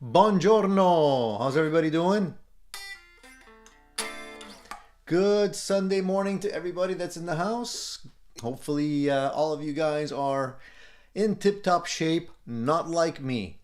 Buongiorno! How's everybody doing? Good Sunday morning to everybody that's in the house. Hopefully, all of you guys are in tip-top shape, not like me.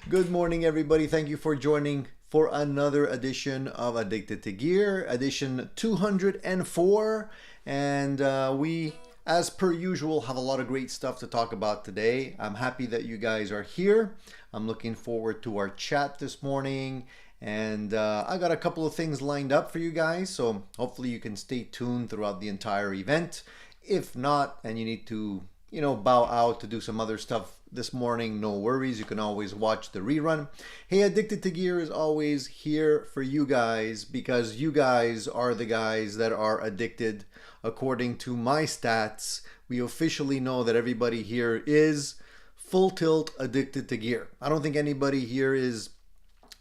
Good morning, everybody. Thank you for joining for another edition of Addicted to Gear, edition 204. And we, as per usual, have a lot of great stuff to talk about today. I'm happy that you guys are here. I'm looking forward to our chat this morning. And I got a couple of things lined up for you guys, so hopefully you can stay tuned throughout the entire event. If not, and you need to, bow out to do some other stuff this morning, no worries. You can always watch the rerun. Hey, Addicted to Gear is always here for you guys because you guys are the guys that are addicted. According to my stats, we officially know that everybody here is full tilt addicted to gear. I don't think anybody here is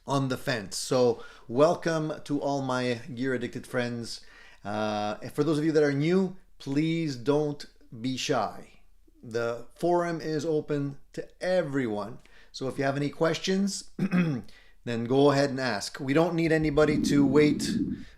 on the fence. So welcome to all my gear addicted friends. For those of you that are new, please don't be shy. The forum is open to everyone. So if you have any questions, then go ahead and ask. We don't need anybody to wait,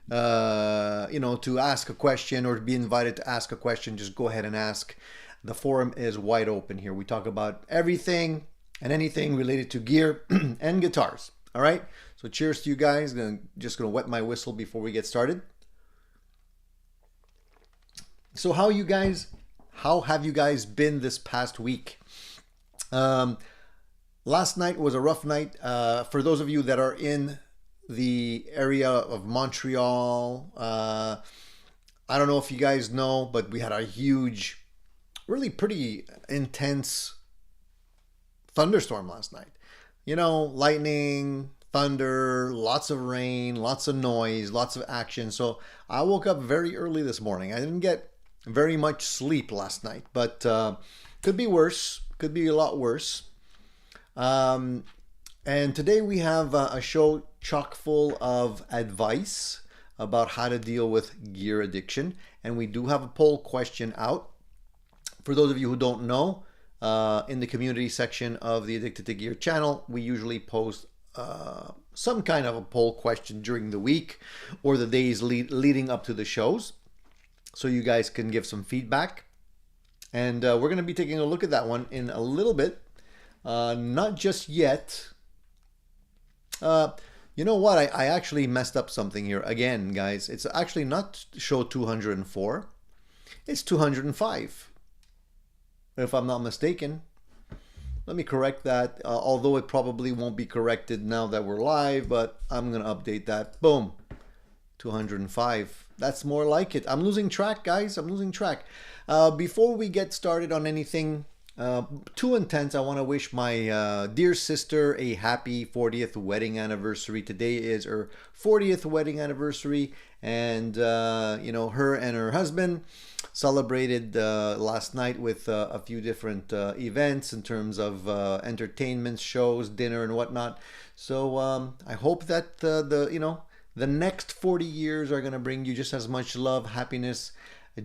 to ask a question or to be invited to ask a question. Just go ahead and ask. The forum is wide open here. We talk about everything and anything related to gear and guitars. All right. So cheers to you guys. Just gonna wet my whistle before we get started. So how have you guys been this past week? Last night was a rough night. For those of you that are in the area of Montreal, I don't know if you guys know, but we had a huge, really pretty intense thunderstorm last night. Lightning, thunder, lots of rain, lots of noise, lots of action. So I woke up very early this morning. I didn't get very much sleep last night, but could be worse, could be a lot worse. And today we have a show chock full of advice about how to deal with gear addiction. And we do have a poll question out. For those of you who don't know, in the community section of the Addicted to Gear channel, we usually post some kind of a poll question during the week or the days leading up to the shows, so you guys can give some feedback. And we're going to be taking a look at that one in a little bit. Not just yet. You know what? I actually messed up something here again, guys. It's actually not show 204. It's 205. If I'm not mistaken. Let me correct that, although it probably won't be corrected now that we're live, but I'm going to update that. Boom. 205. That's more like it. I'm losing track, guys. I'm losing track. Before we get started on anything too intense, I want to wish my dear sister a happy 40th wedding anniversary. Today is her 40th wedding anniversary, and her and her husband celebrated last night with a few different events in terms of entertainment, shows, dinner, and whatnot. So I hope that the next 40 years are going to bring you just as much love, happiness,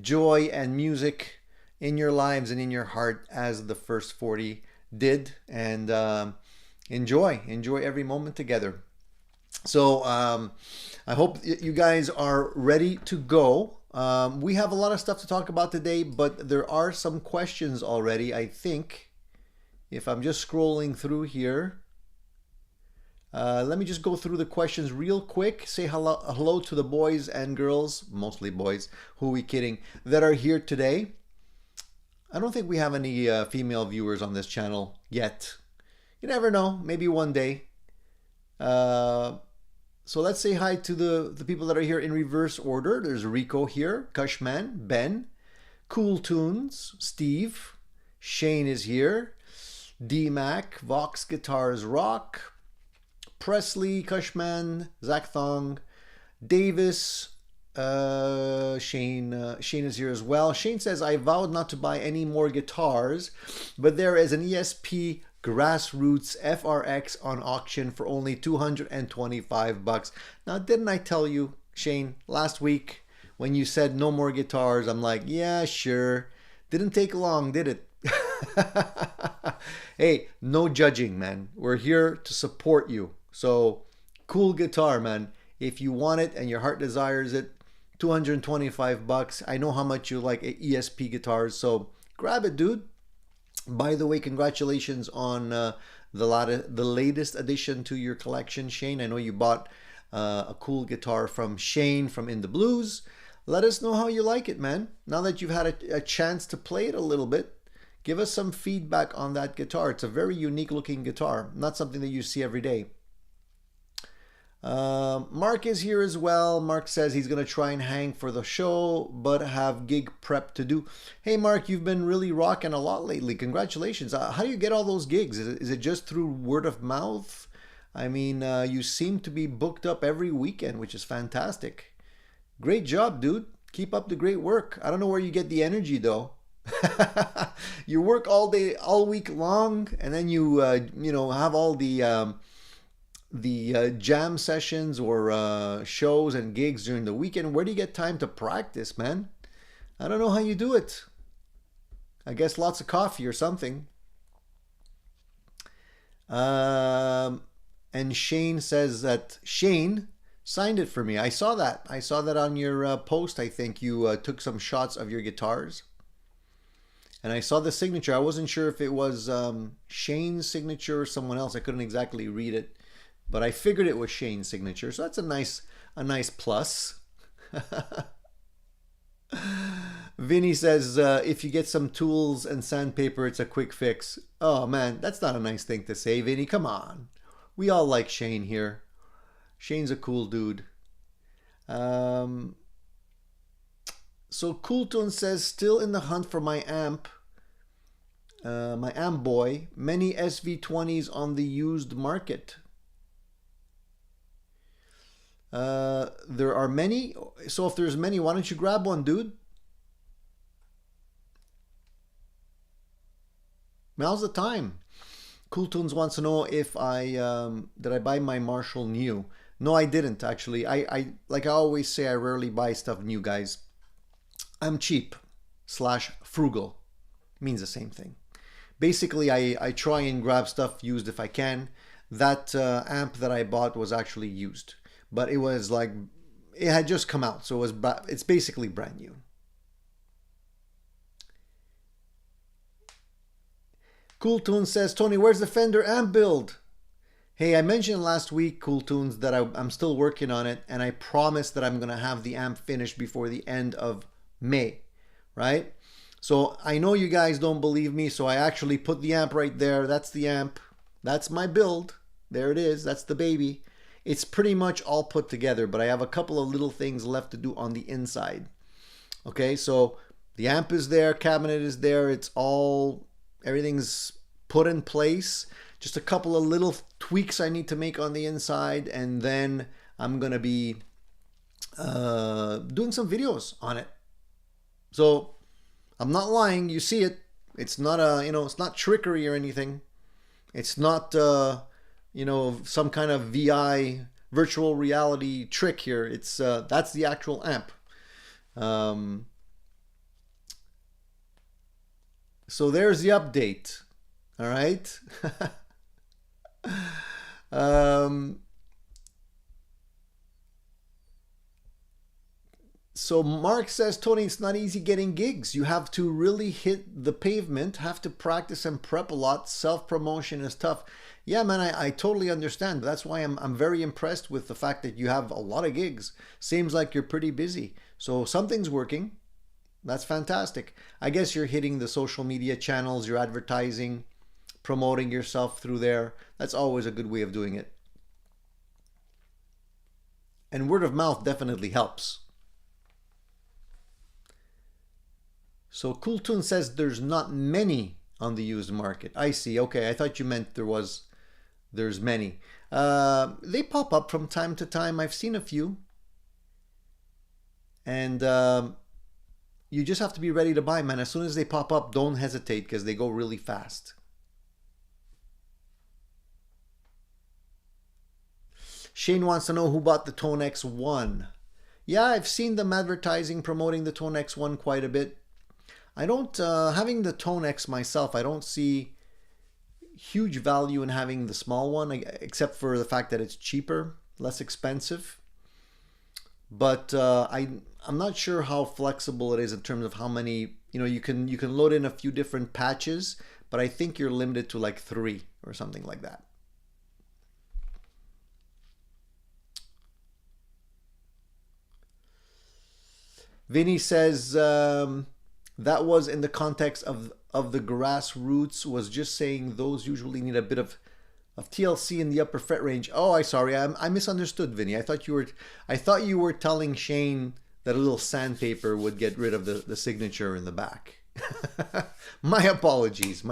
joy, and music in your lives and in your heart as the first 40 did. And enjoy every moment together. So I hope you guys are ready to go. We have a lot of stuff to talk about today, but there are some questions already, I think. If I'm just scrolling through here, let me just go through the questions real quick. Say hello to the boys and girls, mostly boys, who are we kidding, that are here today. I don't think we have any female viewers on this channel yet. You never know, maybe one day. So let's say hi to the people that are here in reverse order. There's Rico here, Cushman, Ben, Cool Tunes, Steve, Shane is here, D-Mac, Vox Guitars Rock, Presley, Cushman, Zach Thong, Davis, Shane is here as well. Shane says, I vowed not to buy any more guitars, but there is an ESP Grassroots FRX on auction for only $225. Now, didn't I tell you, Shane, last week when you said no more guitars? I'm like, yeah, sure. Didn't take long, did it? Hey, no judging, man. We're here to support you. So, cool guitar, man. If you want it and your heart desires it, 225 bucks. I know how much you like ESP guitars, so grab it, dude. By the way, congratulations on the latest addition to your collection, Shane. I know you bought a cool guitar from Shane from In the Blues. Let us know how you like it, man. Now that you've had a chance to play it a little bit, give us some feedback on that guitar. It's a very unique looking guitar, not something that you see every day. Mark is here as well. Mark says he's going to try and hang for the show, but have gig prep to do. Hey, Mark, you've been really rocking a lot lately. Congratulations. How do you get all those gigs? Is it just through word of mouth? I mean, you seem to be booked up every weekend, which is fantastic. Great job, dude. Keep up the great work. I don't know where you get the energy, though. You work all day, all week long, and then you have all the jam sessions or shows and gigs during the weekend. Where do you get time to practice, man? I don't know how you do it. I guess lots of coffee or something. And Shane says that Shane signed it for me. I saw that. I saw that on your post. I think you took some shots of your guitars. And I saw the signature. I wasn't sure if it was Shane's signature or someone else. I couldn't exactly read it. But I figured it was Shane's signature. So that's a nice plus. Vinny says, if you get some tools and sandpaper, it's a quick fix. Oh, man, that's not a nice thing to say, Vinny. Come on. We all like Shane here. Shane's a cool dude. So Cool Tone says, still in the hunt for my amp. My amp boy. Many SV20s on the used market. There are many. So if there's many, why don't you grab one, dude? Now's the time. Cool Tunes wants to know if did I buy my Marshall new? No, I didn't actually. I like I always say, I rarely buy stuff new, guys. I'm cheap / frugal. Means the same thing. Basically, I try and grab stuff used if I can. That amp that I bought was actually used, but it was like it had just come out, so it's basically brand new. Cool Tunes says, Tony, where's the Fender amp build? Hey, I mentioned last week, Cool Tunes, that I'm still working on it, and I promise that I'm going to have the amp finished before the end of May, right? So I know you guys don't believe me, so I actually put the amp right there. That's the amp. That's my build. There it is. That's the baby. It's pretty much all put together, but I have a couple of little things left to do on the inside. Okay, so the amp is there, cabinet is there, everything's put in place. Just a couple of little tweaks I need to make on the inside, and then I'm gonna be doing some videos on it. So I'm not lying, you see it. It's not it's not trickery or anything. It's not some kind of VI virtual reality trick here. It's that's the actual amp. So there's the update. All right. So Mark says, Tony, it's not easy getting gigs. You have to really hit the pavement, have to practice and prep a lot. Self-promotion is tough. Yeah, man, I totally understand. That's why I'm very impressed with the fact that you have a lot of gigs. Seems like you're pretty busy. So something's working. That's fantastic. I guess you're hitting the social media channels, you're advertising, promoting yourself through there. That's always a good way of doing it. And word of mouth definitely helps. So Cool Tune says there's not many on the used market. I see. Okay, I thought you meant there's many. They pop up from time to time. I've seen a few. And you just have to be ready to buy, man. As soon as they pop up, don't hesitate because they go really fast. Shane wants to know who bought the Tone X1. Yeah, I've seen them advertising, promoting the Tone X1 quite a bit. I don't, having the Tone X myself, I don't see huge value in having the small one, except for the fact that it's cheaper, less expensive. But I'm not sure how flexible it is in terms of how many, you can load in a few different patches, but I think you're limited to like 3 or something like that. Vinny says that was in the context of the grassroots, was just saying those usually need a bit of TLC in the upper fret range. Oh, I misunderstood, Vinny. I thought you were telling Shane that a little sandpaper would get rid of the signature in the back. My apologies.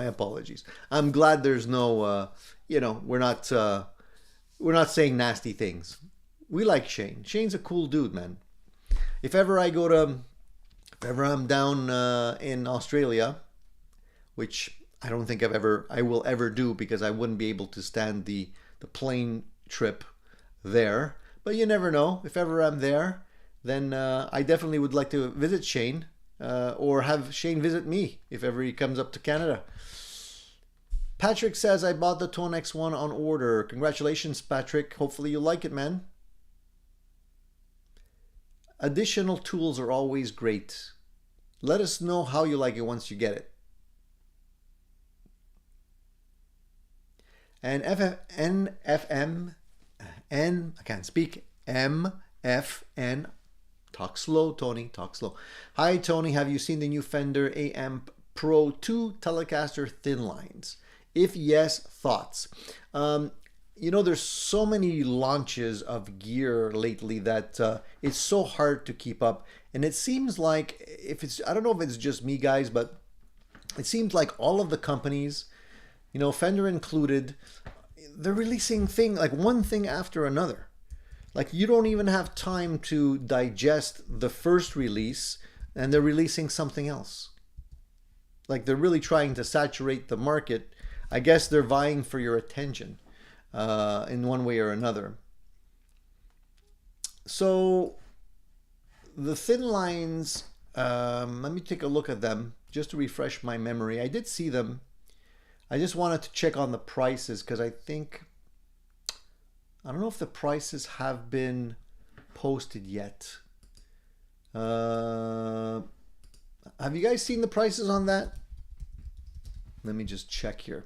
I'm glad there's no we're not saying nasty things. We like Shane. Shane's a cool dude, man. If ever I'm down in Australia, which I don't think I will ever do, because I wouldn't be able to stand the plane trip there. But you never know. If ever I'm there, then I definitely would like to visit Shane, or have Shane visit me if ever he comes up to Canada. Patrick says, I bought the Tone X1 on order. Congratulations, Patrick. Hopefully you like it, man. Additional tools are always great. Let us know how you like it once you get it. And I can't speak, MFN, talk slow, Tony, talk slow. Hi, Tony, have you seen the new Fender AM Pro 2 Telecaster thin lines? If yes, thoughts. There's so many launches of gear lately that it's so hard to keep up. And it seems like, I don't know if it's just me, guys, but it seems like all of the companies, Fender included, they're releasing one thing after another. Like, you don't even have time to digest the first release, and they're releasing something else. Like, they're really trying to saturate the market. I guess they're vying for your attention in one way or another. So the thin lines, let me take a look at them just to refresh my memory. I did see them. I just wanted to check on the prices, because I don't know if the prices have been posted yet. Have you guys seen the prices on that? Let me just check here.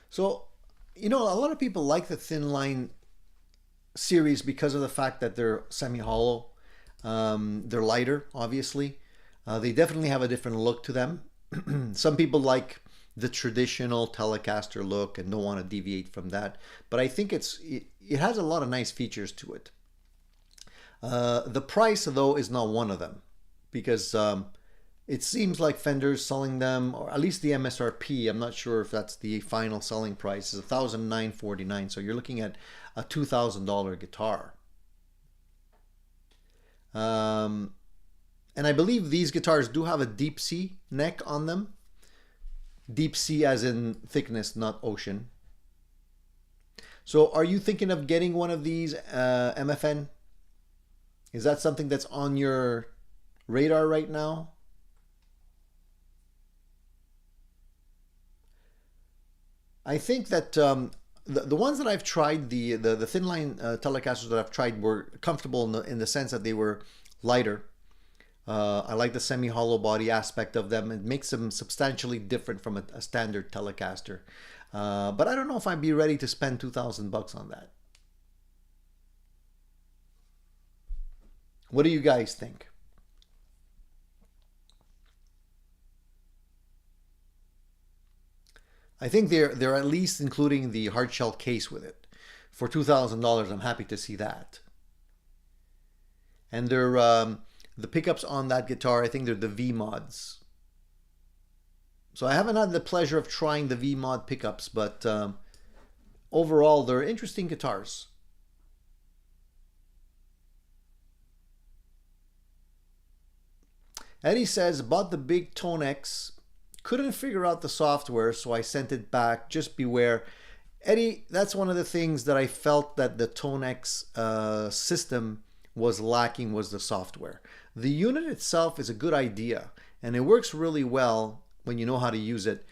So, a lot of people like the thin line series because of the fact that they're semi-hollow. They're lighter, obviously. They definitely have a different look to them. Some people like the traditional Telecaster look and don't want to deviate from that. But I think it has a lot of nice features to it. The price, though, is not one of them, because it seems like Fender's selling them, or at least the MSRP, I'm not sure if that's the final selling price, is $1,949. So you're looking at a $2,000 guitar. And I believe these guitars do have a deep sea neck on them. Deep sea as in thickness, not ocean. So are you thinking of getting one of these, MFN? Is that something that's on your radar right now? I think that the ones that I've tried, the thin line Telecasters that I've tried, were comfortable in the sense that they were lighter. I like the semi-hollow body aspect of them. It makes them substantially different from a standard Telecaster. But I don't know if I'd be ready to spend $2,000 on that. What do you guys think? I think they're at least including the hard shell case with it. For $2,000, I'm happy to see that. And they're the pickups on that guitar, I think they're the V mods. So I haven't had the pleasure of trying the V mod pickups, but overall they're interesting guitars. Eddie says, bought the big Tone X, couldn't figure out the software, so I sent it back. Just beware. Eddie, that's one of the things that I felt that the Tone X system was lacking was the software. The unit itself is a good idea and it works really well when you know how to use it.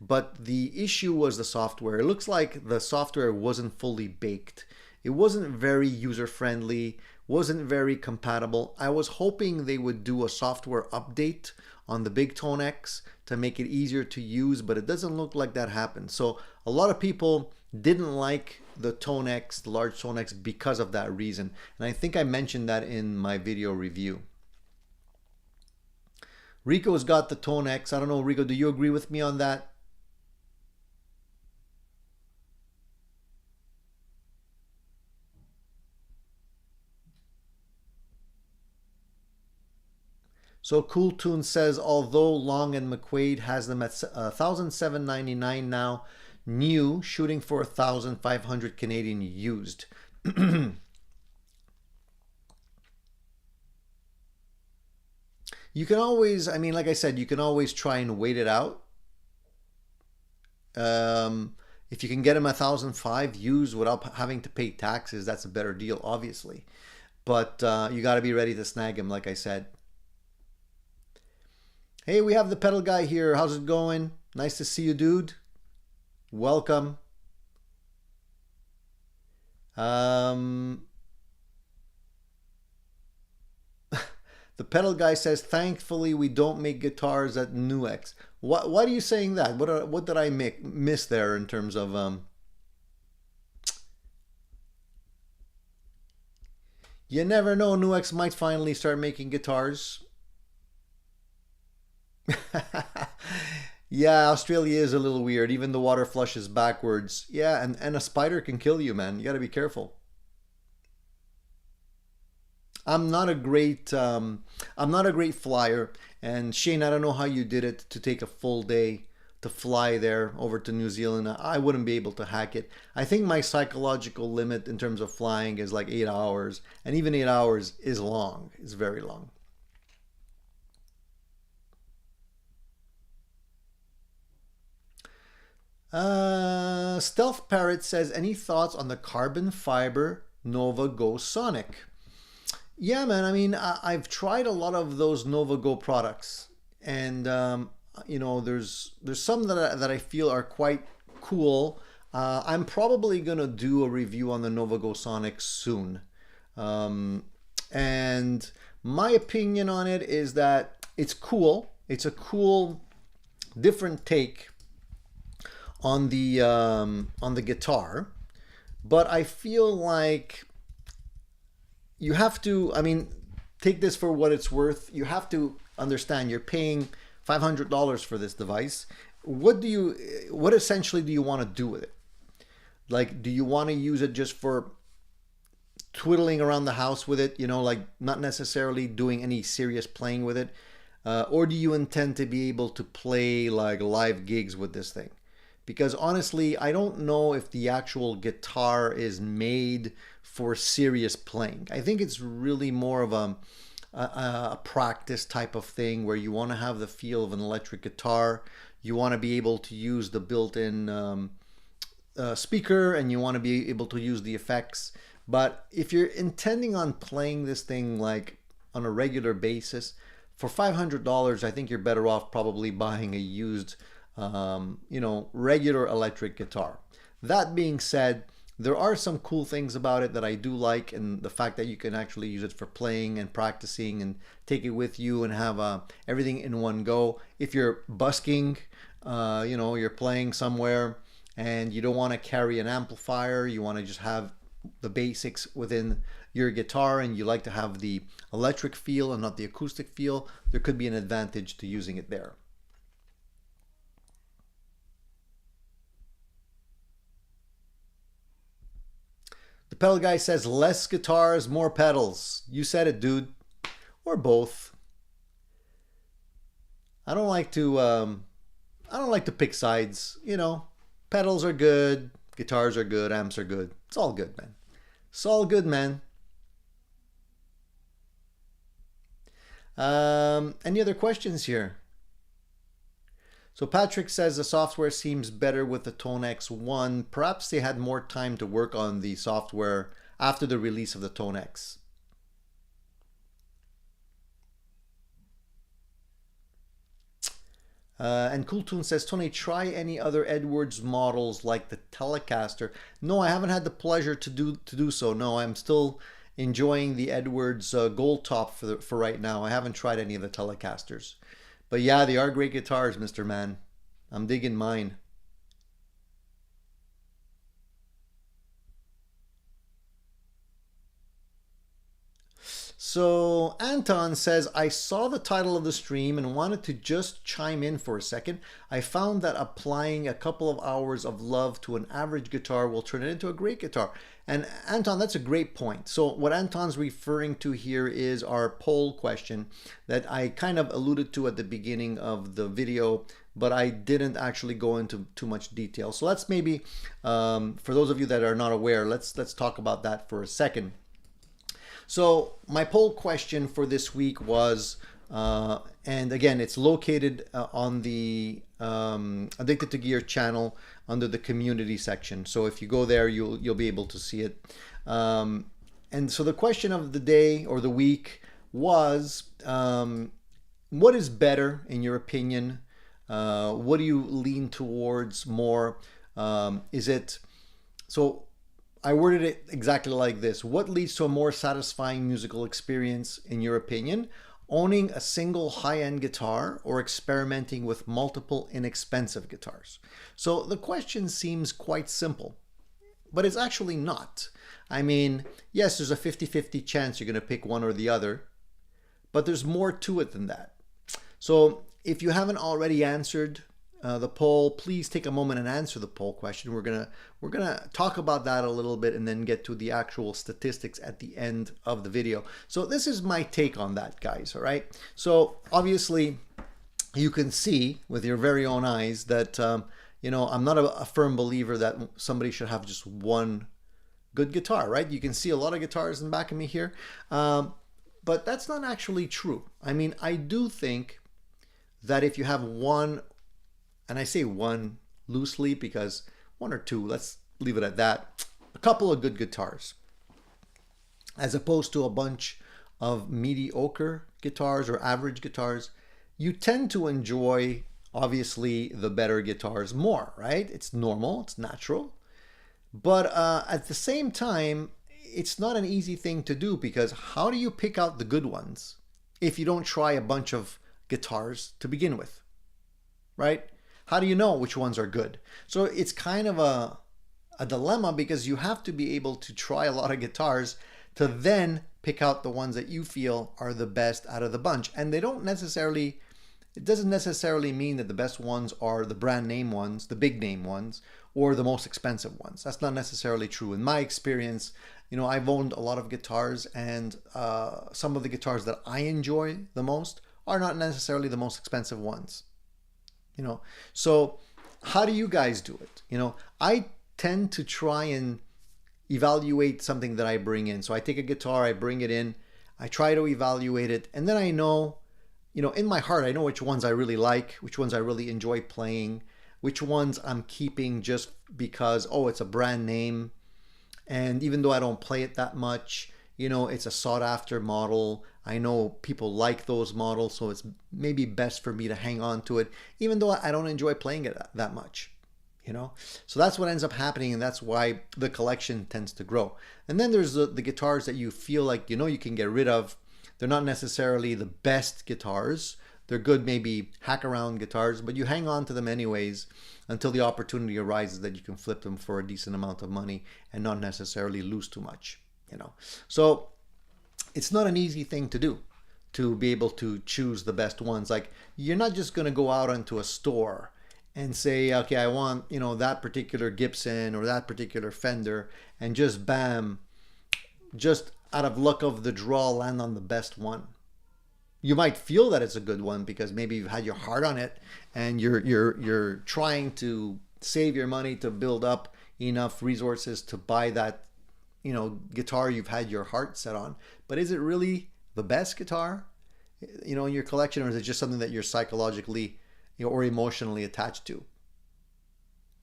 But the issue was the software. It looks like the software wasn't fully baked. It wasn't very user-friendly, wasn't very compatible. I was hoping they would do a software update on the big Tone X to make it easier to use, but it doesn't look like that happened. So a lot of people didn't like the Tone X, the large Tone X, because of that reason. And I think I mentioned that in my video review. Rico's got the Tone X. I don't know, Rico, do you agree with me on that? So Cool Tune says, although Long and McQuade has them at $1,799 now, new, shooting for 1,500 Canadian used. You can always, I mean, like I said, you can always try and wait it out. If you can get them 1,500 used without having to pay taxes, that's a better deal, obviously. But you got to be ready to snag them, like I said. Hey, we have the pedal guy here. How's it going? Nice to see you, dude. Welcome. The pedal guy says, thankfully we don't make guitars at NuX. Why are you saying that? What did I miss there in terms of You never know, NuX might finally start making guitars. Yeah, Australia is a little weird. Even the water flushes backwards. Yeah, and a spider can kill you, man. You got to be careful. I'm not a great flyer, and Shane, I don't know how you did it to take a full day to fly there over to New Zealand. I wouldn't be able to hack it. I think my psychological limit in terms of flying is like 8 hours, and even 8 hours is long. It's very long. Stealth Parrot says, any thoughts on the carbon fiber Nova Go Sonic? Yeah, man. I mean, I've tried a lot of those Nova Go products, and you know, there's some that I feel are quite cool. I'm probably gonna do a review on the Nova Go Sonic soon, and my opinion on it is that it's cool. It's a cool, different take on the guitar, but I feel like you have to, I mean, take this for what it's worth. You have to understand you're paying $500 for this device. What essentially do you want to do with it? Like, do you want to use it just for twiddling around the house with it, you know, like not necessarily doing any serious playing with it? Or do you intend to be able to play like live gigs with this thing? Because honestly, I don't know if the actual guitar is made for serious playing. I think it's really more of a practice type of thing where you want to have the feel of an electric guitar. You want to be able to use the built-in speaker, and you want to be able to use the effects. But if you're intending on playing this thing like on a regular basis, for $500, I think you're better off probably buying a used you know, regular electric guitar. That being said, there are some cool things about it that I do like, and the fact that you can actually use it for playing and practicing and take it with you and have everything in one go. If you're busking, you know, you're playing somewhere and you don't want to carry an amplifier, you want to just have the basics within your guitar, and you like to have the electric feel and not the acoustic feel, there could be an advantage to using it there. The pedal guy says, less guitars, more pedals. You said it, dude. Or both. I don't like to pick sides. You know, pedals are good, guitars are good, amps are good. It's all good, man. It's all good, man. Any other questions here? So Patrick says the software seems better with the Tone X1. Perhaps they had more time to work on the software after the release of the Tone X. And Cool Tune says, Tony, try any other Edwards models like the Telecaster. No, I haven't had the pleasure to do so. No, I'm still enjoying the Edwards Gold Top for right now. I haven't tried any of the Telecasters. But yeah, they are great guitars, Mr. Man. I'm digging mine. So Anton says, I saw the title of the stream and wanted to just chime in for a second. I found that applying a couple of hours of love to an average guitar will turn it into a great guitar. And Anton, that's a great point. So what Anton's referring to here is our poll question that I kind of alluded to at the beginning of the video, but I didn't actually go into too much detail. So let's maybe, for those of you that are not aware, let's talk about that for a second. So my poll question for this week was, and again, it's located on the Addicted to Gear channel under the community section. So if you go there, you'll be able to see it. And so the question of the day or the week was, what is better in your opinion? What do you lean towards more? Is it so? I worded it exactly like this. What leads to a more satisfying musical experience, in your opinion? Owning a single high-end guitar or experimenting with multiple inexpensive guitars? So the question seems quite simple, but it's actually not. I mean, yes, there's a 50-50 chance you're going to pick one or the other, but there's more to it than that. So if you haven't already answered the poll, please take a moment and answer the poll question. We're gonna talk about that a little bit and then get to the actual statistics at the end of the video. So this is my take on that, guys. All right. So obviously, you can see with your very own eyes that you know, I'm not a firm believer that somebody should have just one good guitar. Right? You can see a lot of guitars in the back of me here, but that's not actually true. I mean, I do think that if you have one, and I say one loosely because one or two, let's leave it at that, a couple of good guitars, as opposed to a bunch of mediocre guitars or average guitars, you tend to enjoy, obviously, the better guitars more, right? It's normal, it's natural. But at the same time, it's not an easy thing to do, because how do you pick out the good ones if you don't try a bunch of guitars to begin with, right? How do you know which ones are good? So it's kind of a dilemma, because you have to be able to try a lot of guitars to then pick out the ones that you feel are the best out of the bunch. And they don't necessarily, it doesn't necessarily mean that the best ones are the brand name ones, the big name ones, or the most expensive ones. That's not necessarily true. In my experience, you know, I've owned a lot of guitars, and some of the guitars that I enjoy the most are not necessarily the most expensive ones. You know, so how do you guys do it? You know, I tend to try and evaluate something that I bring in. So I take a guitar, I bring it in, I try to evaluate it, and then I know, you know, in my heart, I know which ones I really like, which ones I really enjoy playing, which ones I'm keeping just because, oh, it's a brand name. And even though I don't play it that much, you know, it's a sought after model. I know people like those models, so it's maybe best for me to hang on to it, even though I don't enjoy playing it that much, you know? So that's what ends up happening, and that's why the collection tends to grow. And then there's the guitars that you feel like, you know, you can get rid of. They're not necessarily the best guitars. They're good, maybe hack around guitars, but you hang on to them anyways until the opportunity arises that you can flip them for a decent amount of money and not necessarily lose too much, you know? So it's not an easy thing to do, to be able to choose the best ones. Like, you're not just going to go out into a store and say, okay, I want, you know, that particular Gibson or that particular Fender, and just bam, just out of luck of the draw, land on the best one. You might feel that it's a good one because maybe you've had your heart on it and you're trying to save your money to build up enough resources to buy that, you know, guitar you've had your heart set on. But is it really the best guitar, you know, in your collection, or is it just something that you're psychologically, you know, or emotionally attached to?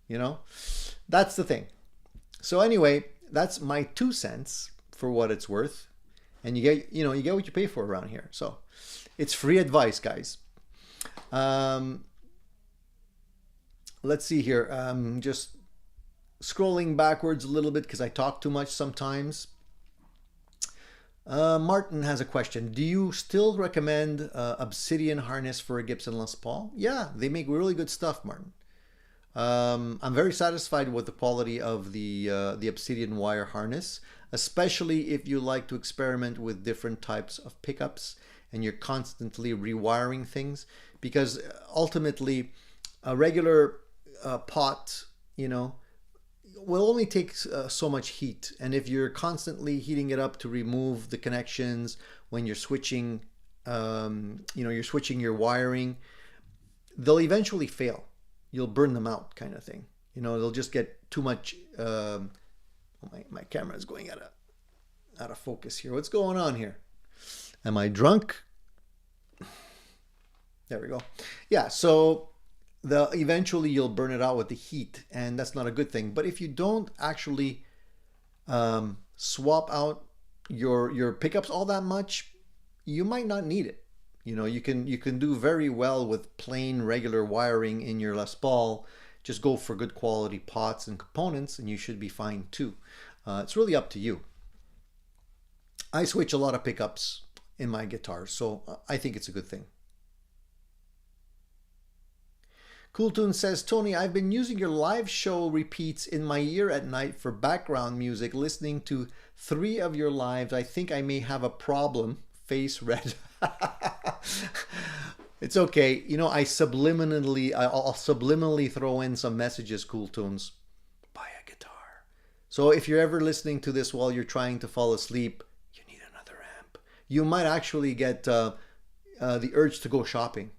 You know, that's the thing. So anyway, that's my 2 cents for what it's worth. And you get, you know, you get what you pay for around here. So it's free advice, guys. let's see here. Just scrolling backwards a little bit because I talk too much sometimes. Martin has a question. Do you still recommend Obsidian harness for a Gibson Les Paul? Yeah, they make really good stuff, Martin. I'm very satisfied with the quality of the Obsidian wire harness, especially if you like to experiment with different types of pickups and you're constantly rewiring things, because ultimately a regular pot, you know, will only take so much heat, and if you're constantly heating it up to remove the connections when you're switching, you're switching your wiring, they'll eventually fail. You'll burn them out, kind of thing. You know, they'll just get too much. My camera is going out of focus here. What's going on here? Am I drunk? There we go. Yeah, so eventually you'll burn it out with the heat, and that's not a good thing. But if you don't actually swap out your pickups all that much, you might not need it. You know, you can do very well with plain regular wiring in your Les Paul. Just go for good quality pots and components and you should be fine too. It's really up to you. I switch a lot of pickups in my guitars, so I think it's a good thing. Cool Tune says, Tony, I've been using your live show repeats in my ear at night for background music, listening to 3 of your lives. I think I may have a problem. Face red. It's okay. You know, I'll subliminally throw in some messages, Cool Tunes. Buy a guitar. So if you're ever listening to this while you're trying to fall asleep, you need another amp. You might actually get the urge to go shopping.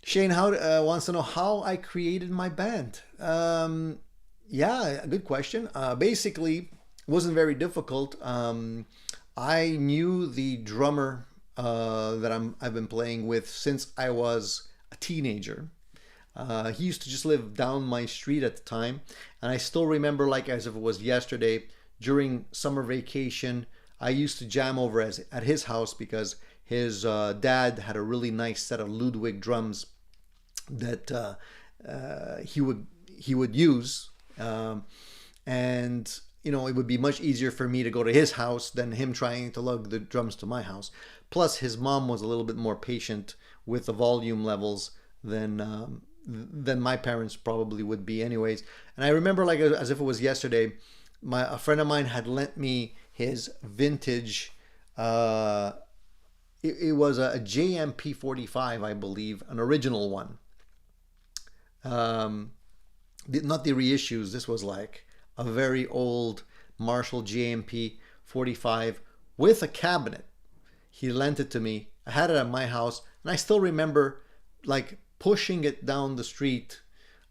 Shane wants to know how I created my band. Yeah, good question. Basically, wasn't very difficult. I knew the drummer that I've been playing with since I was a teenager. He used to just live down my street at the time, and I still remember, like as if it was yesterday, during summer vacation, I used to jam over at his house because his dad had a really nice set of Ludwig drums that he would use, and you know, it would be much easier for me to go to his house than him trying to lug the drums to my house. Plus, his mom was a little bit more patient with the volume levels than my parents probably would be, anyways. And I remember, like as if it was yesterday, a friend of mine had lent me his vintage. It was a JMP 45, I believe, an original one. Not the reissues. This was like a very old Marshall JMP 45 with a cabinet. He lent it to me. I had it at my house, and I still remember like pushing it down the street,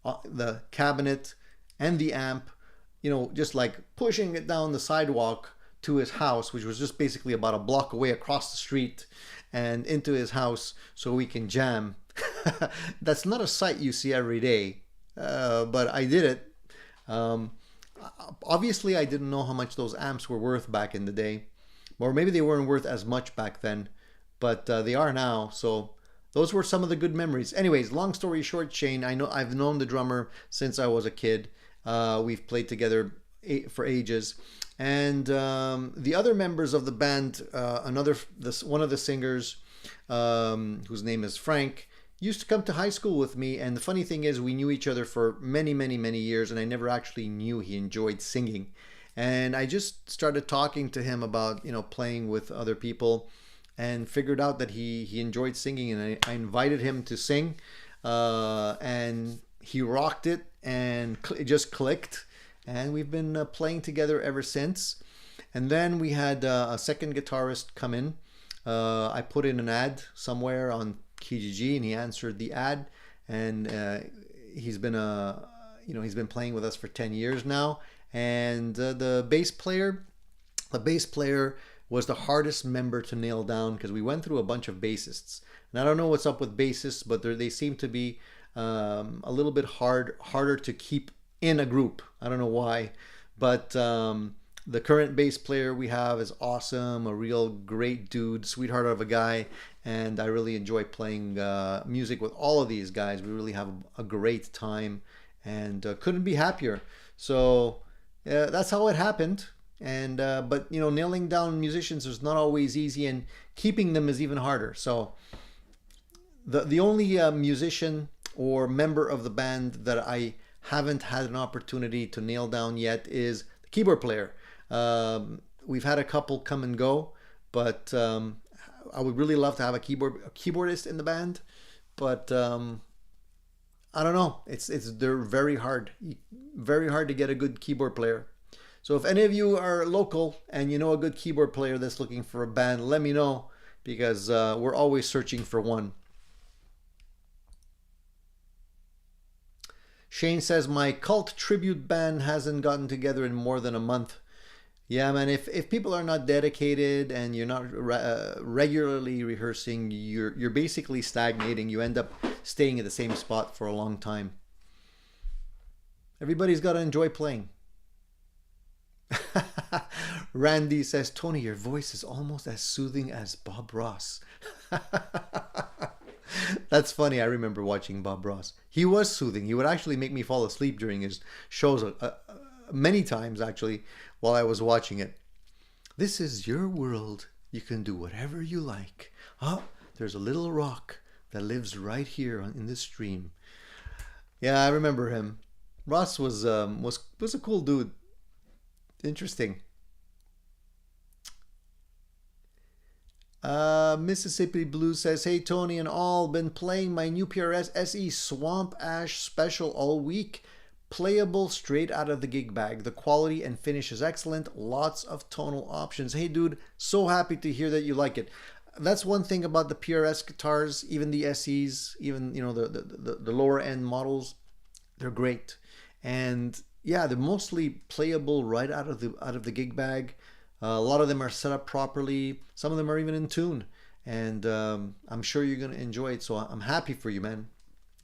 the cabinet and the amp, you know, just like pushing it down the sidewalk to his house, which was just basically about a block away across the street, and into his house so we can jam. That's not a sight you see every day, but I did it. Obviously, I didn't know how much those amps were worth back in the day, or maybe they weren't worth as much back then, but they are now. So those were some of the good memories. Anyways, long story short, Shane, I've known the drummer since I was a kid. We've played together for ages. And the other members of the band, one of the singers, whose name is Frank, used to come to high school with me. And the funny thing is, we knew each other for many, many, many years, and I never actually knew he enjoyed singing. And I just started talking to him about, you know, playing with other people, and figured out that he enjoyed singing, and I invited him to sing, and he rocked it, and it just clicked. And we've been playing together ever since. And then we had a second guitarist come in. I put in an ad somewhere on Kijiji, and he answered the ad. And he's been playing with us for 10 years now. And the bass player was the hardest member to nail down, because we went through a bunch of bassists. And I don't know what's up with bassists, but they seem to be a little bit harder to keep in a group. I don't know why, but the current bass player we have is awesome, a real great dude, sweetheart of a guy, and I really enjoy playing music with all of these guys. We really have a great time, and couldn't be happier. So that's how it happened. And but you know, nailing down musicians is not always easy, and keeping them is even harder. So the only musician or member of the band that I haven't had an opportunity to nail down yet is the keyboard player. We've had a couple come and go, but I would really love to have a keyboardist in the band. But I don't know. They're very hard to get a good keyboard player. So if any of you are local and you know a good keyboard player that's looking for a band, let me know, because we're always searching for one. Shane says, my cult tribute band hasn't gotten together in more than a month. Yeah, man, if people are not dedicated and you're not regularly rehearsing, you're basically stagnating. You end up staying at the same spot for a long time. Everybody's got to enjoy playing. Randy says, Tony, your voice is almost as soothing as Bob Ross. That's funny. I remember watching Bob Ross. He was soothing. He would actually make me fall asleep during his shows many times, actually, while I was watching it. This is your world. You can do whatever you like. Oh, there's a little rock that lives right here in this stream. Yeah, I remember him. Ross was a cool dude. Interesting. Mississippi Blue says, hey Tony and all, been playing my new PRS SE Swamp Ash Special all week. Playable straight out of the gig bag. The quality and finish is excellent. Lots of tonal options. Hey dude, so happy to hear that you like it. That's one thing about the PRS guitars, even the SEs, even you know the lower end models, they're great. And yeah, they're mostly playable right out of the gig bag. A lot of them are set up properly. Some of them are even in tune, and I'm sure you're gonna enjoy it. So I'm happy for you, man.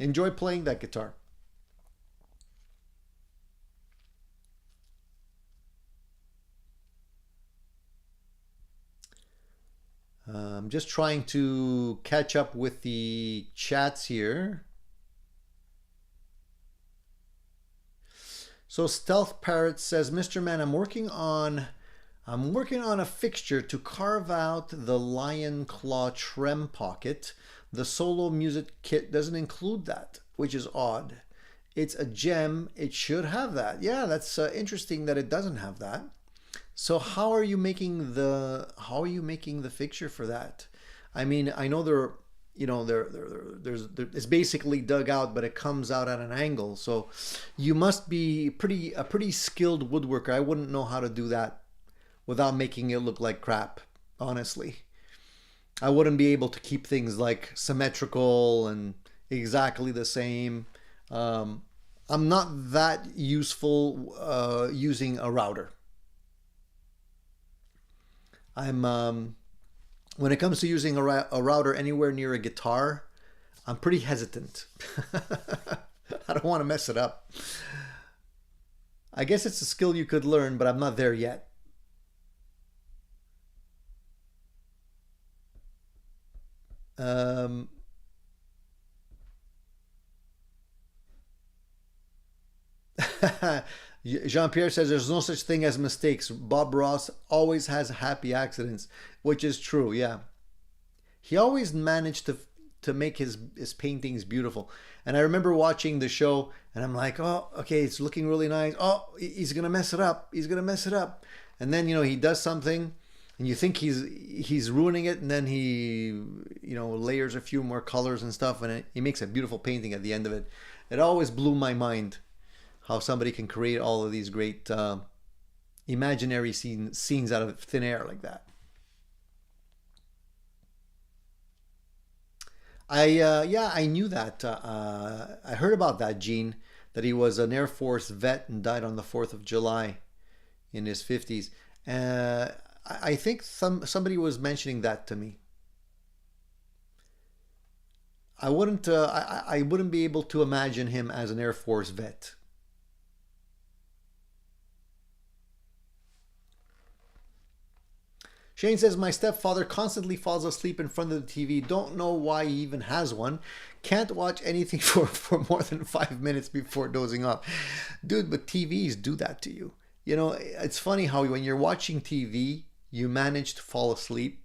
Enjoy playing that guitar. I'm just trying to catch up with the chats here. So Stealth Parrot says, Mr. Man, I'm working on a fixture to carve out the lion claw trem pocket. The solo music kit doesn't include that, which is odd. It's a gem. It should have that. Yeah, that's interesting that it doesn't have that. So how are you making the fixture for that? I mean, I know it's basically dug out, but it comes out at an angle. So you must be a pretty skilled woodworker. I wouldn't know how to do that without making it look like crap, honestly. I wouldn't be able to keep things like symmetrical and exactly the same. I'm not that useful using a router. When it comes to using a router anywhere near a guitar, I'm pretty hesitant. I don't want to mess it up. I guess it's a skill you could learn, but I'm not there yet. Jean-Pierre says there's no such thing as mistakes. Bob Ross always has happy accidents, which is true, yeah. He always managed to make his paintings beautiful. And I remember watching the show and I'm like, oh, okay, it's looking really nice. Oh, he's going to mess it up. He's going to mess it up. And then, you know, he does something and you think he's ruining it, and then he, you know, layers a few more colors and stuff, and he makes a beautiful painting at the end of it. It always blew my mind how somebody can create all of these great imaginary scenes out of thin air like that. I knew that. I heard about that, Gene, that he was an Air Force vet and died on the 4th of July in his 50s. I think somebody was mentioning that to me. I wouldn't be able to imagine him as an Air Force vet. Shane says, my stepfather constantly falls asleep in front of the TV. Don't know why he even has one. Can't watch anything for more than 5 minutes before dozing off. Dude, but TVs do that to you. You know, it's funny how when you're watching TV, you manage to fall asleep.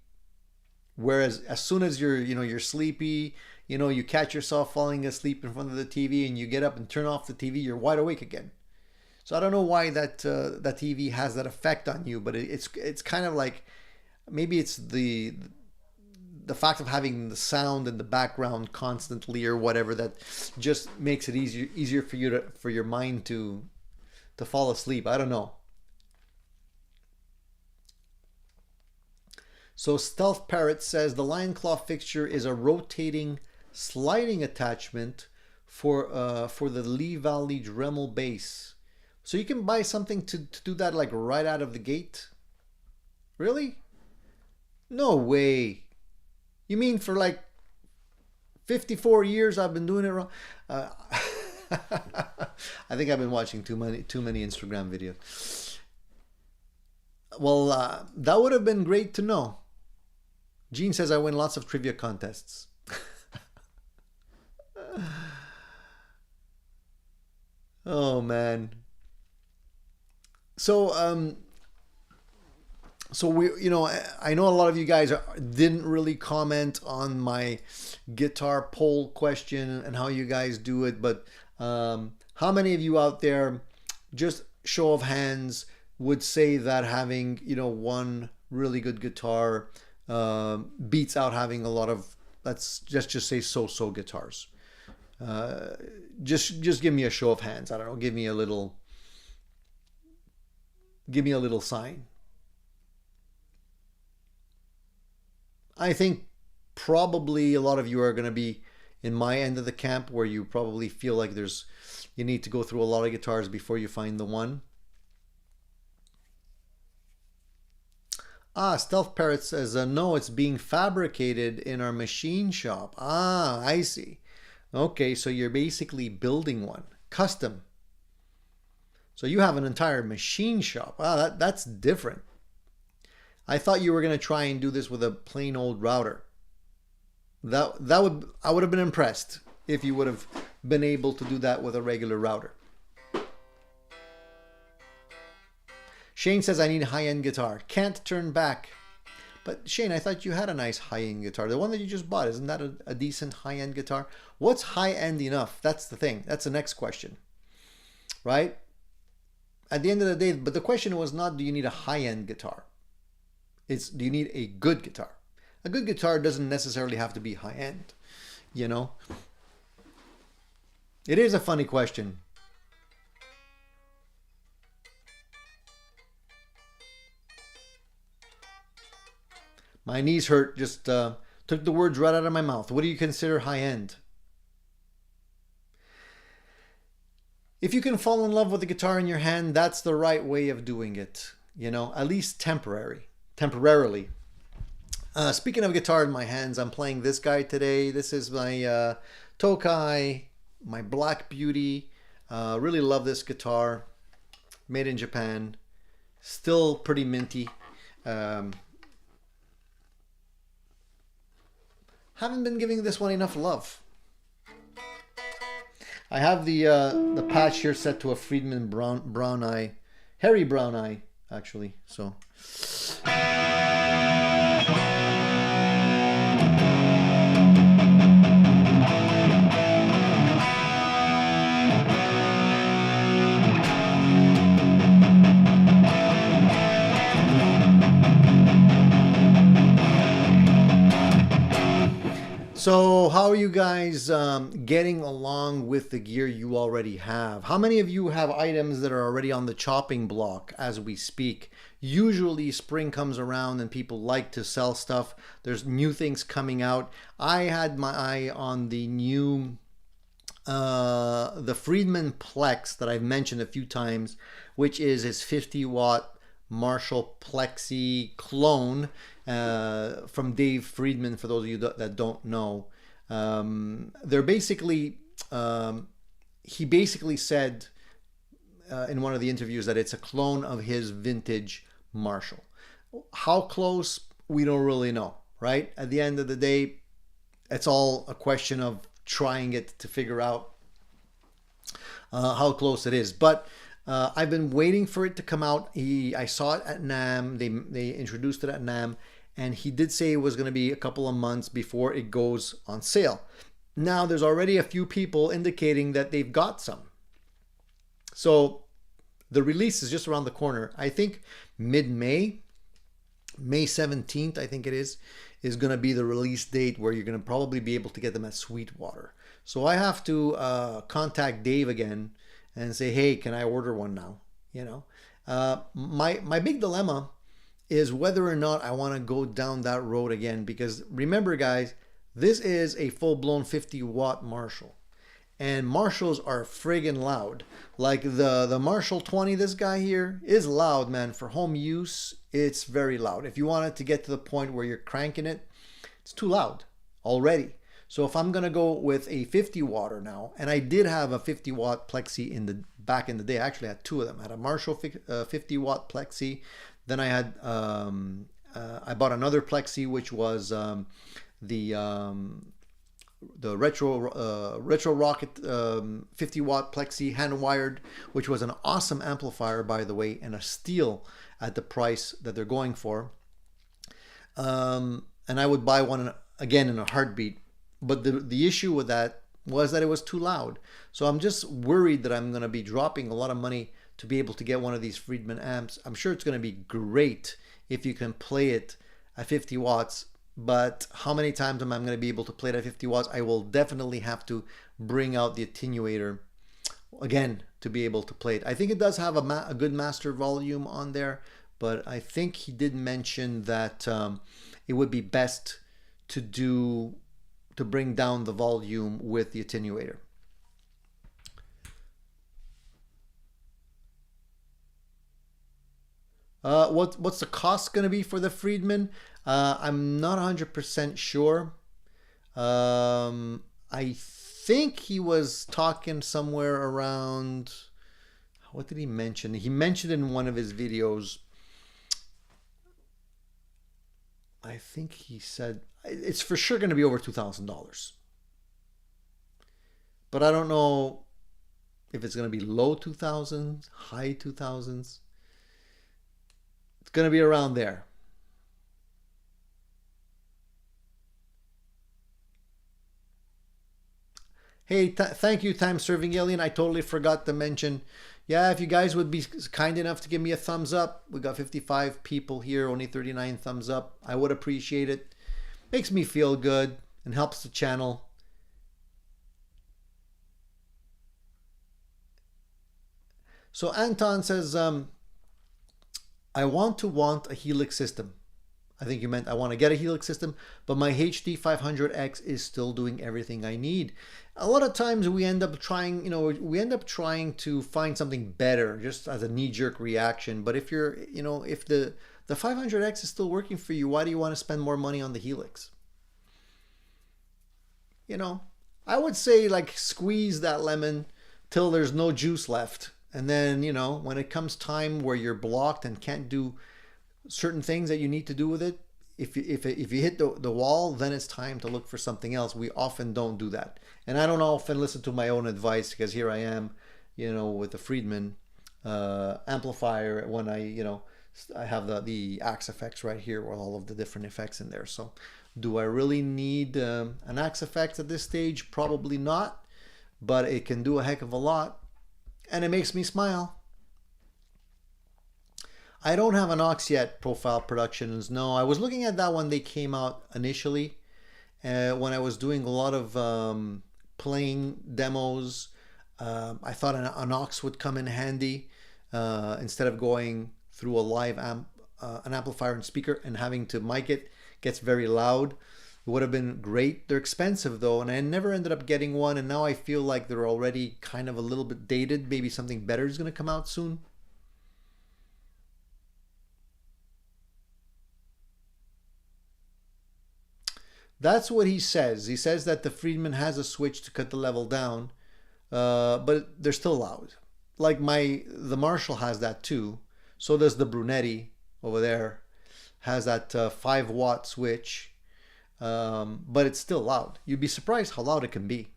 Whereas as soon as you're sleepy, you catch yourself falling asleep in front of the TV and you get up and turn off the TV, you're wide awake again. So I don't know why that TV has that effect on you, but it's kind of like, maybe it's the fact of having the sound in the background constantly or whatever that just makes it easier for your mind to fall asleep. I don't know. So Stealth Parrot says the lion claw fixture is a rotating sliding attachment for the Lee Valley Dremel bass. So you can buy something to do that like right out of the gate? Really? No way. You mean for like 54 years I've been doing it wrong? I think I've been watching too many Instagram videos. Well, that would have been great to know. Gene says I win lots of trivia contests. Oh man. So we, I know a lot of you guys didn't really comment on my guitar poll question and how you guys do it, but how many of you out there, just show of hands, would say that having one really good guitar beats out having a lot of, let's just say so guitars? Just give me a show of hands. I don't know, give me a little sign. I think probably a lot of you are going to be in my end of the camp, where you probably feel like you need to go through a lot of guitars before you find the one. Stealth Parrot says, no, it's being fabricated in our machine shop. I see. Okay, so you're basically building one, custom. So you have an entire machine shop. That's different. I thought you were going to try and do this with a plain old router. I would have been impressed if you would have been able to do that with a regular router. Shane says, I need a high-end guitar. Can't turn back. But Shane, I thought you had a nice high-end guitar. The one that you just bought, isn't that a decent high-end guitar? What's high-end enough? That's the thing. That's the next question. Right? At the end of the day, but the question was not, do you need a high-end guitar? It's, do you need a good guitar? A good guitar doesn't necessarily have to be high-end, It is a funny question. My knees hurt, just took the words right out of my mouth. What do you consider high-end? If you can fall in love with the guitar in your hand, that's the right way of doing it, at least temporarily. Speaking of guitar in my hands, I'm playing this guy today. This is my Tokai, my Black Beauty. Really love this guitar. Made in Japan. Still pretty minty. Haven't been giving this one enough love. I have the patch here set to a Fredman brown eye, hairy brown eye, actually. So. So how are you guys getting along with the gear you already have? How many of you have items that are already on the chopping block as we speak? Usually spring comes around and people like to sell stuff. There's new things coming out. I had my eye on the new, the Fredman Plex that I've mentioned a few times, which is his 50-watt Marshall Plexi clone from Dave Fredman, for those of you that don't know. They're basically, he basically said in one of the interviews that it's a clone of his vintage Marshall. How close? we don't really know, right? At the end of the day, it's all a question of trying it to figure out how close it is. But I've been waiting for it to come out. I saw it at NAMM. They introduced it at NAMM, and he did say it was going to be a couple of months before it goes on sale. Now there's already a few people indicating that they've got some. So the release is just around the corner. I think mid-May, May 17th, I think it is going to be the release date where you're going to probably be able to get them at Sweetwater. So I have to contact Dave again and say, hey, can I order one now? You know, my big dilemma is whether or not I want to go down that road again, because remember, guys, this is a full-blown 50-watt Marshall, and Marshalls are friggin' loud. Like the Marshall 20, this guy here is loud, man. For home use, it's very loud. If you want it to get to the point where you're cranking it, it's too loud already. So if I'm gonna go with a 50-watter now, and I did have a 50-watt Plexi back in the day. I actually had two of them. I had a Marshall 50-watt Plexi. Then I had I bought another Plexi, which was the Retro Rocket 50-watt Plexi, hand wired, which was an awesome amplifier, by the way, and a steal at the price that they're going for. And I would buy one again in a heartbeat. But the issue with that was that it was too loud. So I'm just worried that I'm going to be dropping a lot of money to be able to get one of these Fredman amps. I'm sure it's going to be great if you can play it at 50 watts. But how many times am I going to be able to play it at 50 watts? I will definitely have to bring out the attenuator again to be able to play it. I think it does have a good master volume on there, but I think he did mention that it would be best to bring down the volume with the attenuator. What's the cost going to be for the Fredman? I'm not 100% sure. I think he was talking somewhere around, what did he mention? He mentioned in one of his videos, I think he said it's for sure going to be over $2,000. But I don't know if it's going to be low 2000s, high 2000s. It's going to be around there. Hey, thank you, Time Serving Alien. I totally forgot to mention, yeah, if you guys would be kind enough to give me a thumbs up. We got 55 people here, only 39 thumbs up. I would appreciate it. Makes me feel good and helps the channel. So Anton says, I want a Helix system. I think you meant I want to get a Helix system, but my HD 500X is still doing everything I need. A lot of times we end up trying, to find something better just as a knee-jerk reaction. But if you're, if the 500X is still working for you, why do you want to spend more money on the Helix? I would say like squeeze that lemon till there's no juice left. And then, when it comes time where you're blocked and can't do certain things that you need to do with it, if you hit the wall, then it's time to look for something else. We often don't do that. And I don't often listen to my own advice, because here I am, with the Fredman amplifier, when I have the Axe effects right here with all of the different effects in there. So do I really need an Axe effect at this stage? Probably not, but it can do a heck of a lot, and it makes me smile. I don't have an aux yet, Profile Productions. No, I was looking at that when they came out initially, when I was doing a lot of playing demos. I thought an aux would come in handy instead of going through a live amp, an amplifier and speaker and having to mic it. Gets very loud. It would have been great. They're expensive though, and I never ended up getting one, and now I feel like they're already kind of a little bit dated. Maybe something better is going to come out soon. That's what he says. He says that the Fredman has a switch to cut the level down, but they're still loud. Like the Marshall has that too. So does the Brunetti over there. has that 5-watt switch, but it's still loud. You'd be surprised how loud it can be.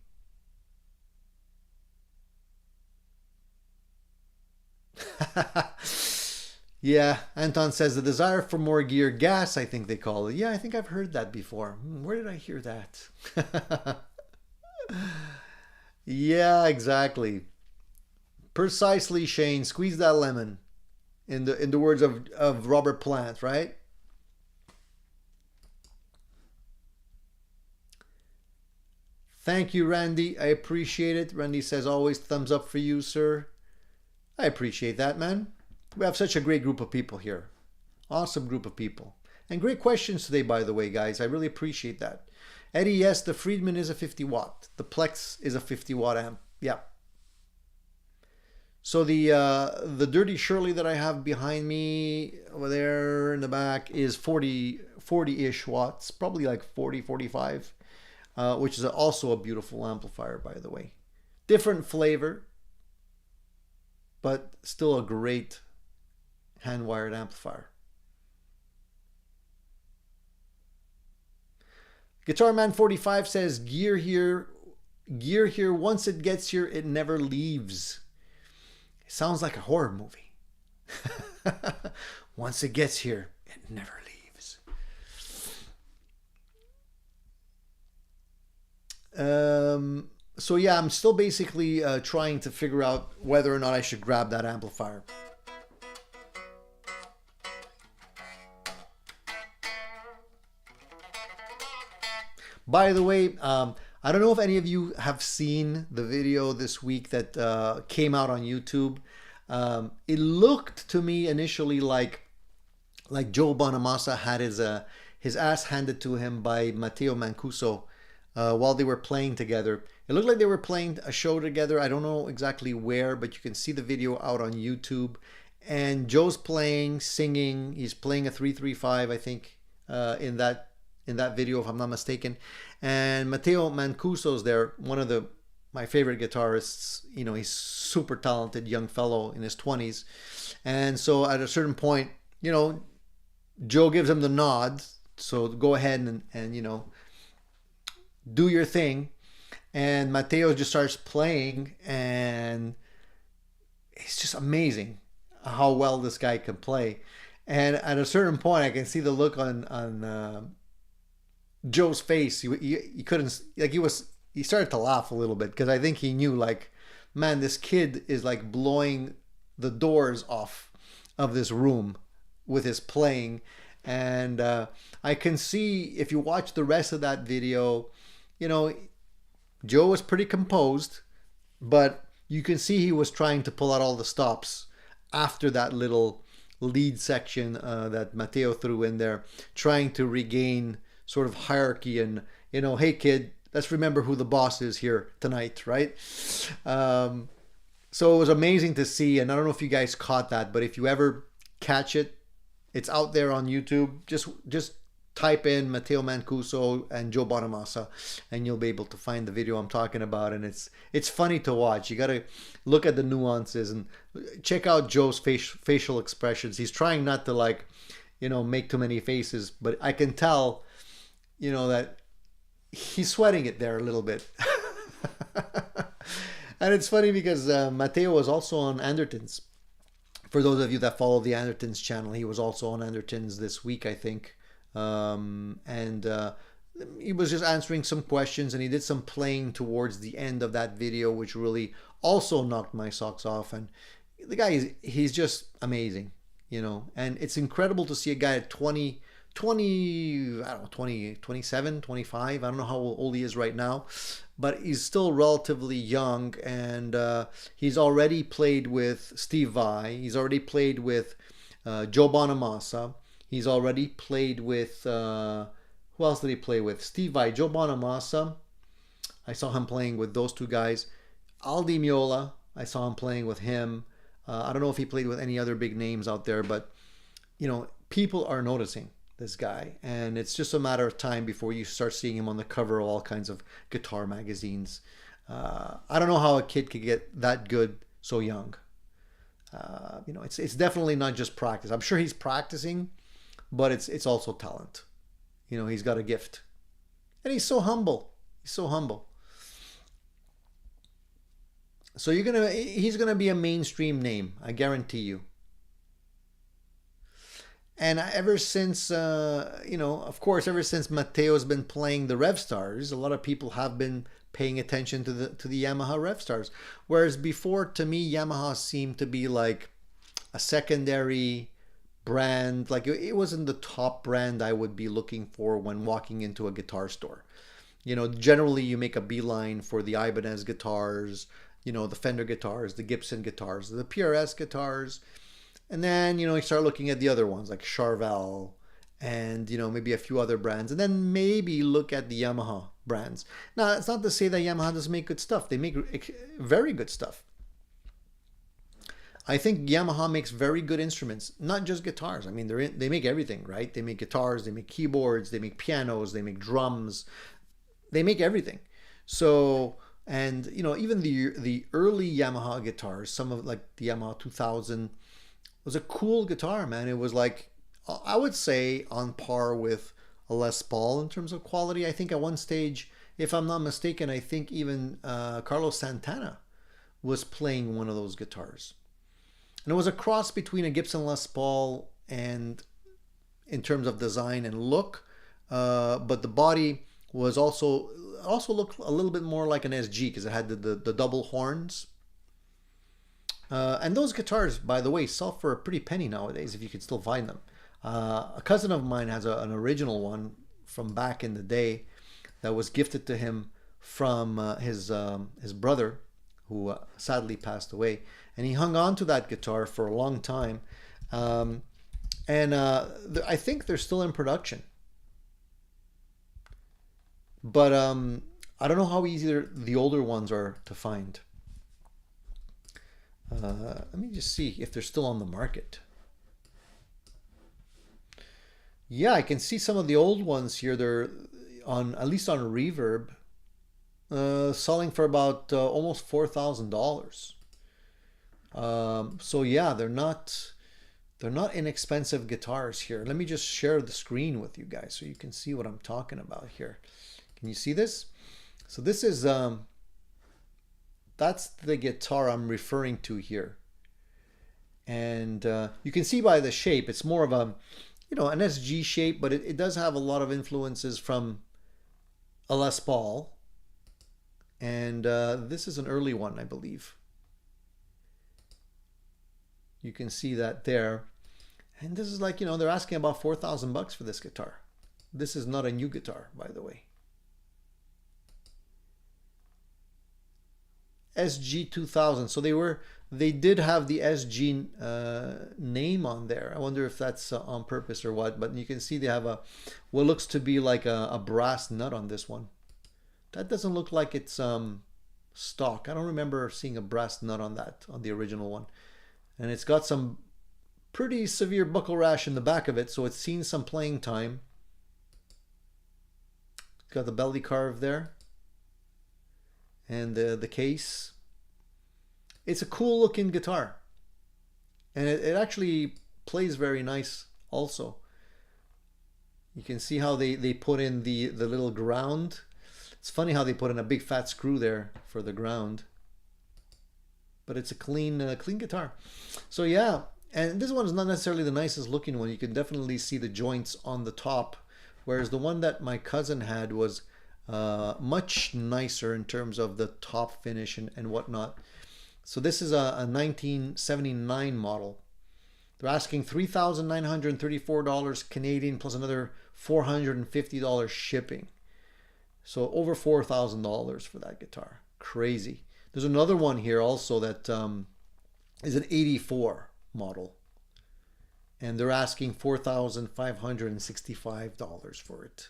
Yeah, Anton says the desire for more gear, gas, I think they call it. Yeah, I think I've heard that before. Where did I hear that? Yeah, exactly. Precisely, Shane. Squeeze that lemon. In the words of Robert Plant, right? Thank you, Randy. I appreciate it. Randy says always thumbs up for you, sir. I appreciate that, man. We have such a great group of people here. Awesome group of people. And great questions today, by the way, guys. I really appreciate that. Eddie, yes, the Fredman is a 50 watt. The Plex is a 50 watt amp. Yeah. So the Dirty Shirley that I have behind me over there in the back is 40-ish watts. Probably like 40, 45. Which is also a beautiful amplifier, by the way. Different flavor, but still a great hand-wired amplifier. Guitar Man 45 says, gear here, once it gets here, it never leaves. It sounds like a horror movie. Once it gets here, it never leaves. So yeah, I'm still basically trying to figure out whether or not I should grab that amplifier. By the way, I don't know if any of you have seen the video this week that came out on YouTube. It looked to me initially like Joe Bonamassa had his ass handed to him by Matteo Mancuso while they were playing together. It looked like they were playing a show together. I don't know exactly where, but you can see the video out on YouTube. And Joe's playing, singing. He's playing a 335, I think, in that video, if I'm not mistaken. And Matteo Mancuso's there, one of my favorite guitarists. You know, he's super talented young fellow in his 20s. And so at a certain point, you know, Joe gives him the nod. So go ahead and you know, do your thing. And Matteo just starts playing, and it's just amazing how well this guy can play. And at a certain point, I can see the look on Joe's face. He couldn't, like, he started to laugh a little bit, because I think he knew, like, man, this kid is like blowing the doors off of this room with his playing. And I can see, if you watch the rest of that video, you know, Joe was pretty composed, but you can see he was trying to pull out all the stops after that little lead section that Matteo threw in there, trying to regain sort of hierarchy and, you know, hey kid, let's remember who the boss is here tonight, right? So it was amazing to see, and I don't know if you guys caught that, but if you ever catch it, it's out there on YouTube. Just type in Matteo Mancuso and Joe Bonamassa, and you'll be able to find the video I'm talking about. And it's funny to watch. You got to look at the nuances and check out Joe's facial expressions. He's trying not to, like, you know, make too many faces, but I can tell, you know, that he's sweating it there a little bit. And it's funny because Matteo was also on Andertons. For those of you that follow the Andertons channel, he was also on Andertons this week, I think. And he was just answering some questions, and he did some playing towards the end of that video, which really also knocked my socks off. And the guy, he's just amazing, you know. And it's incredible to see a guy at 20, I don't know, 20, 27, 25. I don't know how old he is right now, but he's still relatively young. And he's already played with Steve Vai. He's already played with Joe Bonamassa. He's already played with, who else did he play with? Steve Vai, Joe Bonamassa. I saw him playing with those two guys. Aldi Meola, I saw him playing with him. I don't know if he played with any other big names out there, but, you know, people are noticing this guy. And it's just a matter of time before you start seeing him on the cover of all kinds of guitar magazines. I don't know how a kid could get that good so young. You know, it's definitely not just practice. I'm sure he's practicing, but it's also talent. You know, he's got a gift. And he's so humble. He's so humble. So he's gonna be a mainstream name, I guarantee you. And ever since, you know, of course, ever since Matteo's been playing the Rev Stars, a lot of people have been paying attention to the Yamaha Rev Stars. Whereas before, to me, Yamaha seemed to be like a secondary brand. Like it wasn't the top brand I would be looking for when walking into a guitar store. You know, generally you make a beeline for the Ibanez guitars, you know, the Fender guitars, the Gibson guitars, the PRS guitars. And then, you know, you start looking at the other ones like Charvel and, you know, maybe a few other brands. And then maybe look at the Yamaha brands. Now, it's not to say that Yamaha doesn't make good stuff. They make very good stuff. I think Yamaha makes very good instruments, not just guitars. I mean, they make everything, right? They make guitars, they make keyboards, they make pianos, they make drums. They make everything. So, and, you know, even the early Yamaha guitars, some of like the Yamaha 2000, was a cool guitar, man. It was like, I would say on par with a Les Paul in terms of quality. I think at one stage, if I'm not mistaken, I think even Carlos Santana was playing one of those guitars. And it was a cross between a Gibson Les Paul and in terms of design and look, but the body was also looked a little bit more like an SG because it had the double horns. And those guitars, by the way, sell for a pretty penny nowadays if you can still find them. A cousin of mine has an original one from back in the day that was gifted to him from his brother, who sadly passed away. And he hung on to that guitar for a long time. And I think they're still in production. But I don't know how easy the older ones are to find. Let me just see if they're still on the market. Yeah, I can see some of the old ones here. They're on, at least on Reverb, selling for about almost $4,000. So yeah, they're not inexpensive guitars here. Let me just share the screen with you guys so you can see what I'm talking about here. Can you see this? So this is that's the guitar I'm referring to here. And you can see by the shape, it's more of a, you know, an SG shape, but it does have a lot of influences from a Les Paul. And this is an early one, I believe. You can see that there. And this is like, you know, they're asking about $4,000 for this guitar. This is not a new guitar, by the way. SG 2000. So they did have the SG name on there. I wonder if that's on purpose or what, but you can see they have what looks to be like a brass nut on this one. That doesn't look like it's stock. I don't remember seeing a brass nut on the original one. And it's got some pretty severe buckle rash in the back of it, so it's seen some playing time. It's got the belly carve there. And the case. It's a cool looking guitar. And it actually plays very nice also. You can see how they put in the little ground. It's funny how they put in a big fat screw there for the ground. But it's a clean guitar. So yeah, and this one is not necessarily the nicest looking one. You can definitely see the joints on the top. Whereas the one that my cousin had was much nicer in terms of the top finish and whatnot. So this is a 1979 model. They're asking $3,934 Canadian plus another $450 shipping. So over $4,000 for that guitar. Crazy. There's another one here also that is an 84 model. And they're asking $4,565 for it.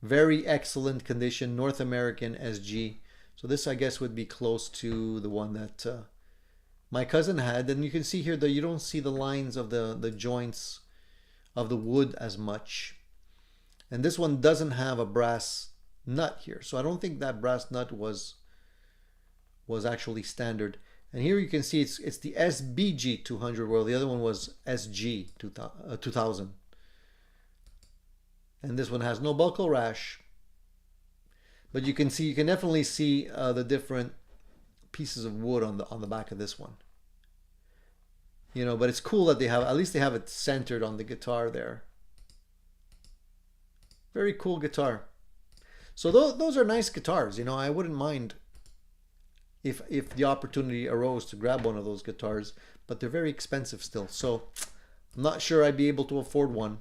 Very excellent condition, North American SG. So this, I guess, would be close to the one that my cousin had. And you can see here that you don't see the lines of the joints of the wood as much. And this one doesn't have a brass nut here. So I don't think that brass nut was actually standard. And here you can see it's the SBG 200, while the other one was SG 2000. And this one has no buckle rash. But you can definitely see the different pieces of wood on the back of this one. You know, but it's cool that at least they have it centered on the guitar there. Very cool guitar. So those are nice guitars. You know, I wouldn't mind if the opportunity arose to grab one of those guitars, but they're very expensive still. So I'm not sure I'd be able to afford one.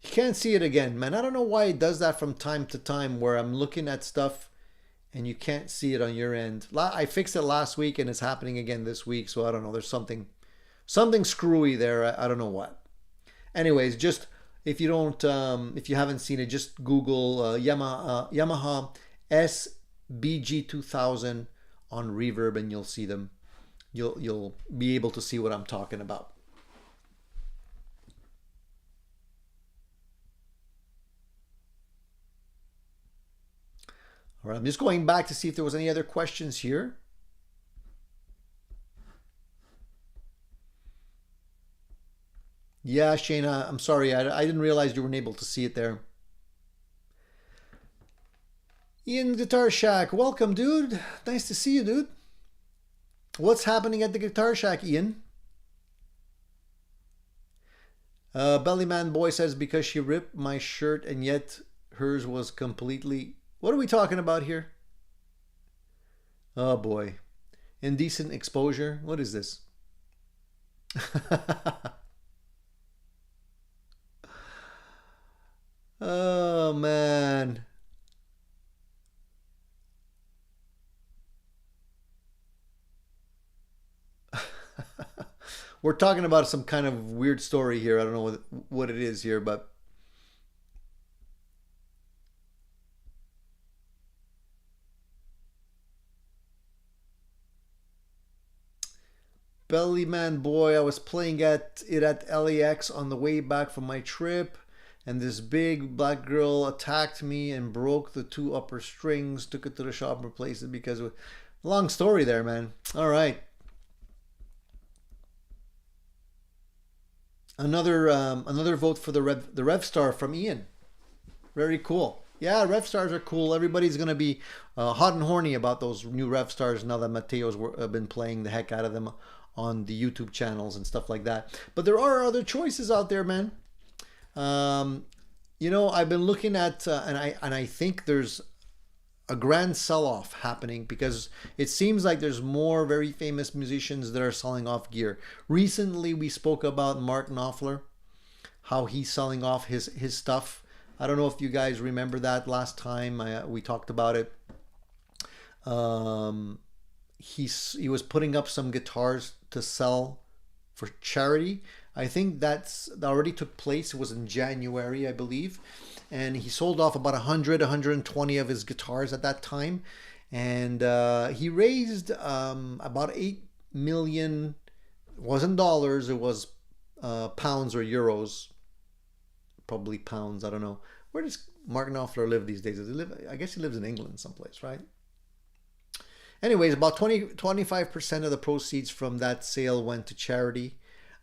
You can't see it again, man. I don't know why it does that from time to time, where I'm looking at stuff and you can't see it on your end. I fixed it last week and it's happening again this week. So I don't know. There's something screwy there. I don't know what. Anyways, just if you haven't seen it, just Google Yamaha SBG 2000 on Reverb and you'll see them. You'll be able to see what I'm talking about. All right, I'm just going back to see if there was any other questions here. Yeah, Shayna, I'm sorry. I didn't realize you weren't able to see it there. Ian Guitar Shack, welcome, dude. Nice to see you, dude. What's happening at the Guitar Shack, Ian? Bellyman Boy says, because she ripped my shirt and yet hers was completely... What are we talking about here? Oh boy. Indecent exposure. What is this? Oh man. We're talking about some kind of weird story here. I don't know what it is here, but Bellyman Boy, I was playing it at LAX on the way back from my trip, and this big black girl attacked me and broke the two upper strings, took it to the shop and replaced it because of... Long story there, man. All right. Another vote for the Rev Star from Ian. Very cool. Yeah, Rev Stars are cool. Everybody's going to be hot and horny about those new Rev Stars now that Mateo's been playing the heck out of them on the YouTube channels and stuff like that. But there are other choices out there, man. You know, I've been looking at, and I think there's a grand sell-off happening because it seems like there's more very famous musicians that are selling off gear. Recently, we spoke about Mark Knopfler, how he's selling off his stuff. I don't know if you guys remember that last time we talked about it. He was putting up some guitars to sell for charity. I think that already took place. It was in January, I believe. And he sold off about 120 of his guitars at that time. And he raised about 8 million. It wasn't dollars, it was pounds or euros. Probably pounds, I don't know. Where does Mark Knopfler live these days? Does he live? I guess he lives in England someplace, right? Anyways, about 25% of the proceeds from that sale went to charity.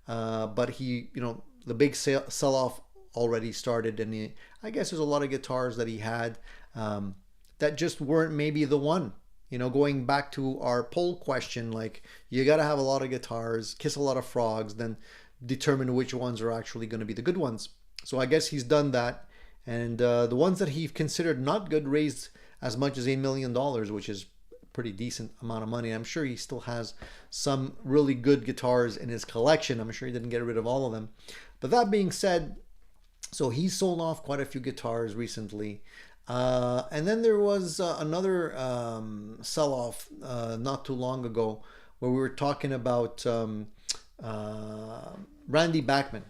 But he, you know, the big sell-off already started, and I guess there's a lot of guitars that he had that just weren't maybe the one. You know, going back to our poll question, like, you got to have a lot of guitars, kiss a lot of frogs, then determine which ones are actually going to be the good ones. So I guess he's done that. And the ones that he considered not good raised as much as $8 million, which is pretty decent amount of money. I'm sure he still has some really good guitars in his collection. I'm sure he didn't get rid of all of them. But that being said, so he sold off quite a few guitars recently. And then there was another sell-off not too long ago where we were talking about Randy Bachman,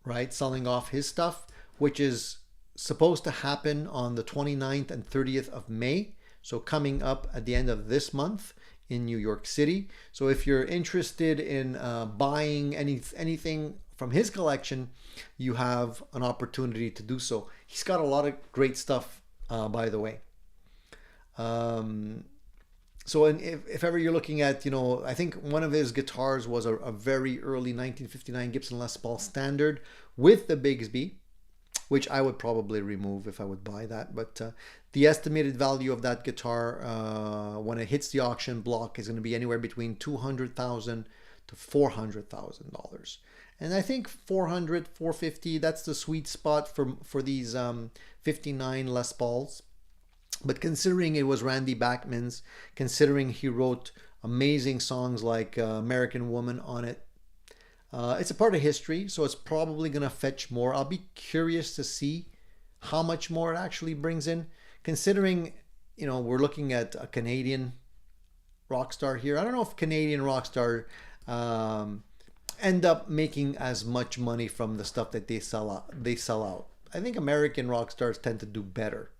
right? Selling off his stuff, which is supposed to happen on the 29th and 30th of May. So coming up at the end of this month in New York City. So if you're interested in buying anything from his collection, you have an opportunity to do so. He's got a lot of great stuff, by the way. So if ever you're looking at, you know, I think one of his guitars was a very early 1959 Gibson Les Paul Standard with the Bigsby, which I would probably remove if I would buy that. But the estimated value of that guitar when it hits the auction block is going to be anywhere between $200,000 to $400,000. And I think 400, 450, that's the sweet spot for these 59 Les Pauls. But considering it was Randy Bachman's, considering he wrote amazing songs like American Woman on it, it's a part of history, so it's probably going to fetch more. I'll be curious to see how much more it actually brings in, considering, you know, we're looking at a Canadian rock star here. I don't know if Canadian rock star end up making as much money from the stuff that they sell out. I think American rock stars tend to do better,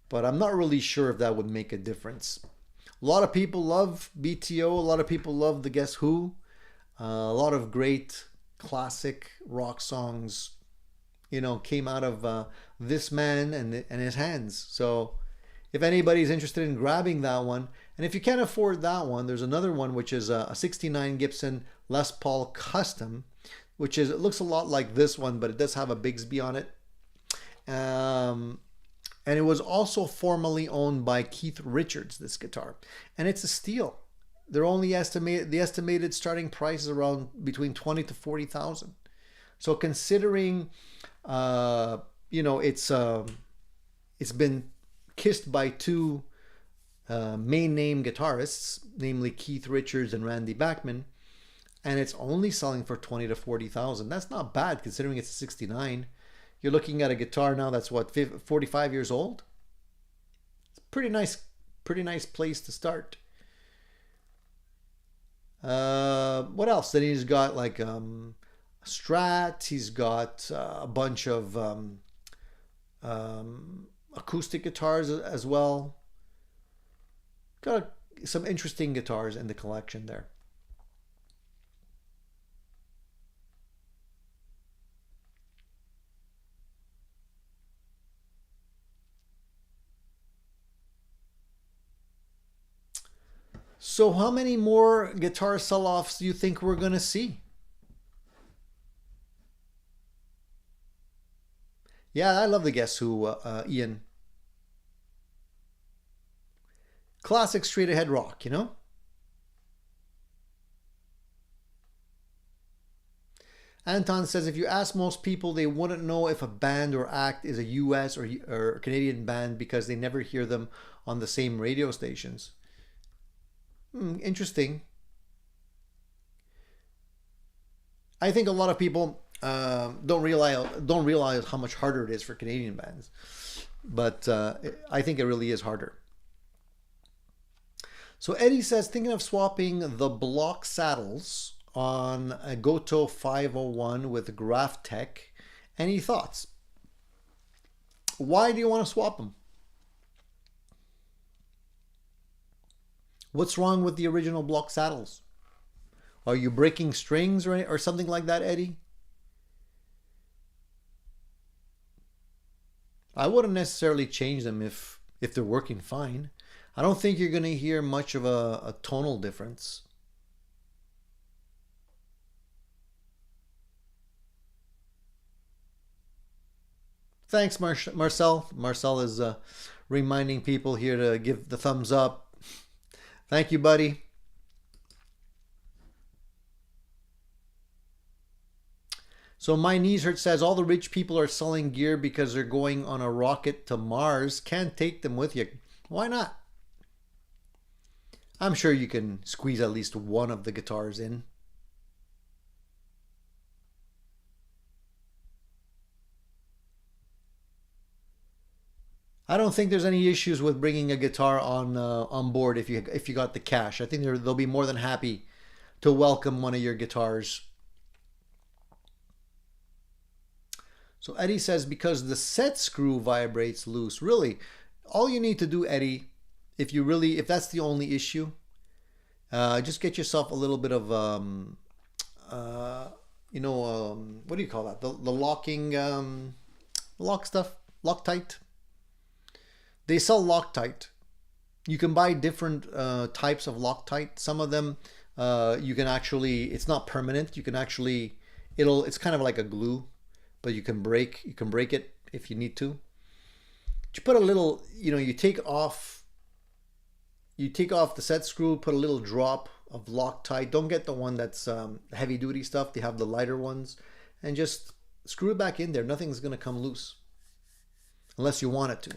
but I'm not really sure if that would make a difference. A lot of people love BTO. A lot of people love the Guess Who. A lot of great classic rock songs, you know, came out of this man and his hands. So if anybody's interested in grabbing that one, and if you can't afford that one, there's another one, which is a 69 Gibson Les Paul Custom, which is, it looks a lot like this one, but it does have a Bigsby on it. And it was also formerly owned by Keith Richards, this guitar. And it's a steal. They're only the estimated starting price is around between 20 to 40,000. So considering, you know, it's been kissed by two main name guitarists, namely Keith Richards and Randy Bachman, and it's only selling for 20 to 40,000. That's not bad considering it's a 69. You're looking at a guitar now that's what, 45 years old. It's a pretty nice place to start. What else? Then he's got like a Strat. He's got a bunch of acoustic guitars as well. Got some interesting guitars in the collection there. So how many more guitar sell-offs do you think we're going to see? Yeah, I love the Guess Who, Ian. Classic straight ahead rock, you know? Anton says, if you ask most people, they wouldn't know if a band or act is a US or Canadian band because they never hear them on the same radio stations. Interesting. I think a lot of people don't realize how much harder it is for Canadian bands, but I think it really is harder. So Eddie says, thinking of swapping the block saddles on a Goto 501 with Graph Tech. Any thoughts? Why do you want to swap them? What's wrong with the original block saddles? Are you breaking strings or something like that, Eddie? I wouldn't necessarily change them if they're working fine. I don't think you're going to hear much of a tonal difference. Thanks, Marcel. Marcel is reminding people here to give the thumbs up. Thank you, buddy. So My Knees Hurt says, all the rich people are selling gear because they're going on a rocket to Mars. Can't take them with you. Why not? I'm sure you can squeeze at least one of the guitars in. I don't think there's any issues with bringing a guitar on board if you got the cash. I think they'll be more than happy to welcome one of your guitars. So Eddie says, because the set screw vibrates loose. Really, all you need to do, Eddie, if that's the only issue, just get yourself a little bit of you know, what do you call that? The locking, lock stuff, Loctite. They sell Loctite. You can buy different types of Loctite. Some of them you can actually, it's not permanent. You can actually, it's kind of like a glue, but you can break it if you need to. You put a little, you know, you take off the set screw, put a little drop of Loctite. Don't get the one that's heavy duty stuff. They have the lighter ones, and just screw it back in there. Nothing's gonna come loose unless you want it to.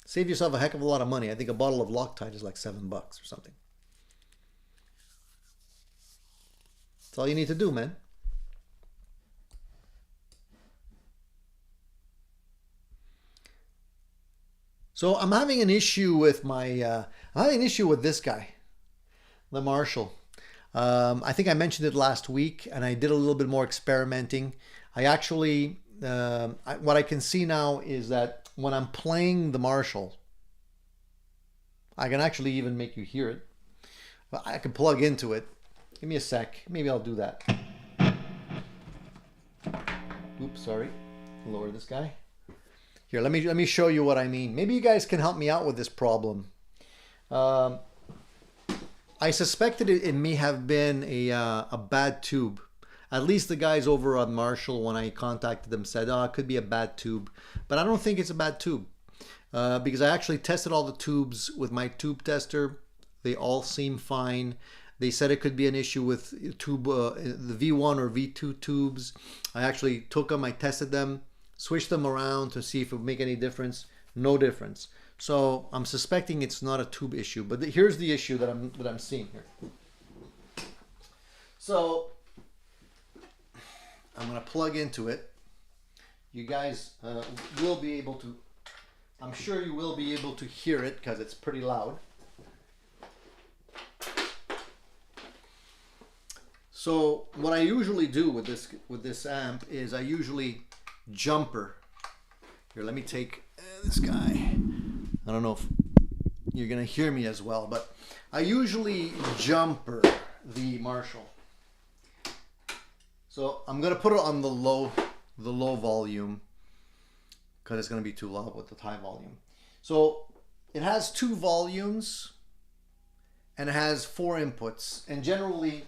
Save yourself a heck of a lot of money. I think a bottle of Loctite is like $7 or something. That's all you need to do, man. So I'm having an issue with I'm having an issue with this guy, the Marshall. I think I mentioned it last week, and I did a little bit more experimenting. I actually, what I can see now is that when I'm playing the Marshall, I can actually even make you hear it. I can plug into it. Give me a sec. Maybe I'll do that. Oops, sorry. Lower this guy. Here, let me show you what I mean. Maybe you guys can help me out with this problem. I suspected it may have been a bad tube. At least the guys over on Marshall, when I contacted them, said, oh, it could be a bad tube. But I don't think it's a bad tube. Because I actually tested all the tubes with my tube tester. They all seem fine. They said it could be an issue with tube, the V1 or V2 tubes. I actually took them, I tested them, switched them around to see if it would make any difference. No difference. So I'm suspecting it's not a tube issue. But here's the issue that I'm seeing here. So I'm going to plug into it. You guys will be able to, I'm sure you will be able to hear it because it's pretty loud. So what I usually do with this amp is I usually jumper. Here, let me take this guy. I don't know if you're going to hear me as well, but I usually jumper the Marshall. So I'm going to put it on the low volume because it's going to be too loud with the high volume. So it has 2 volumes and it has 4 inputs. And generally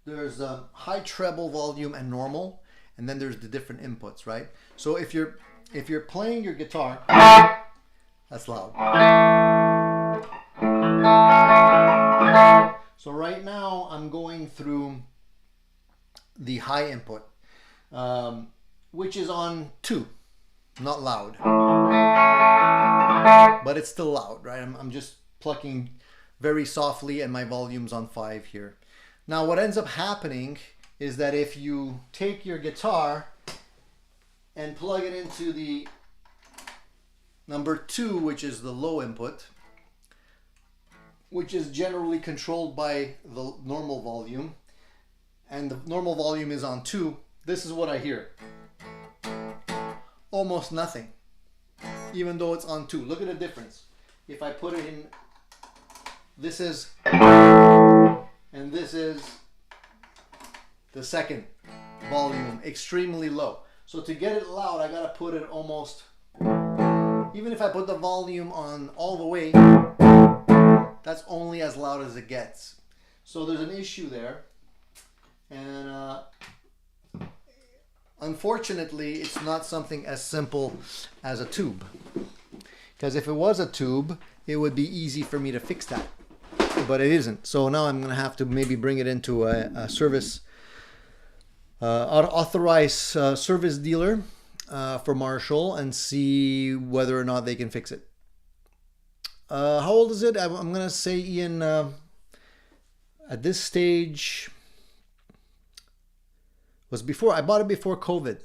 there's a high treble volume and normal, and then there's the different inputs, right? So if you're playing your guitar, that's loud. So right now I'm going through the high input, which is on 2, not loud, but it's still loud, right? I'm just plucking very softly, and my volume's on 5 here. Now what ends up happening is that if you take your guitar and plug it into the number 2, which is the low input, which is generally controlled by the normal volume, and the normal volume is on 2, this is what I hear. Almost nothing, even though it's on 2. Look at the difference. If I put it in, this is, and this is the second volume, extremely low. So to get it loud, I gotta put it almost, even if I put the volume on all the way, that's only as loud as it gets. So there's an issue there. And unfortunately, it's not something as simple as a tube. Because if it was a tube, it would be easy for me to fix that. But it isn't. So now I'm going to have to maybe bring it into a service, authorized service dealer for Marshall, and see whether or not they can fix it. How old is it? I'm going to say, Ian, at this stage, was before, I bought it before COVID.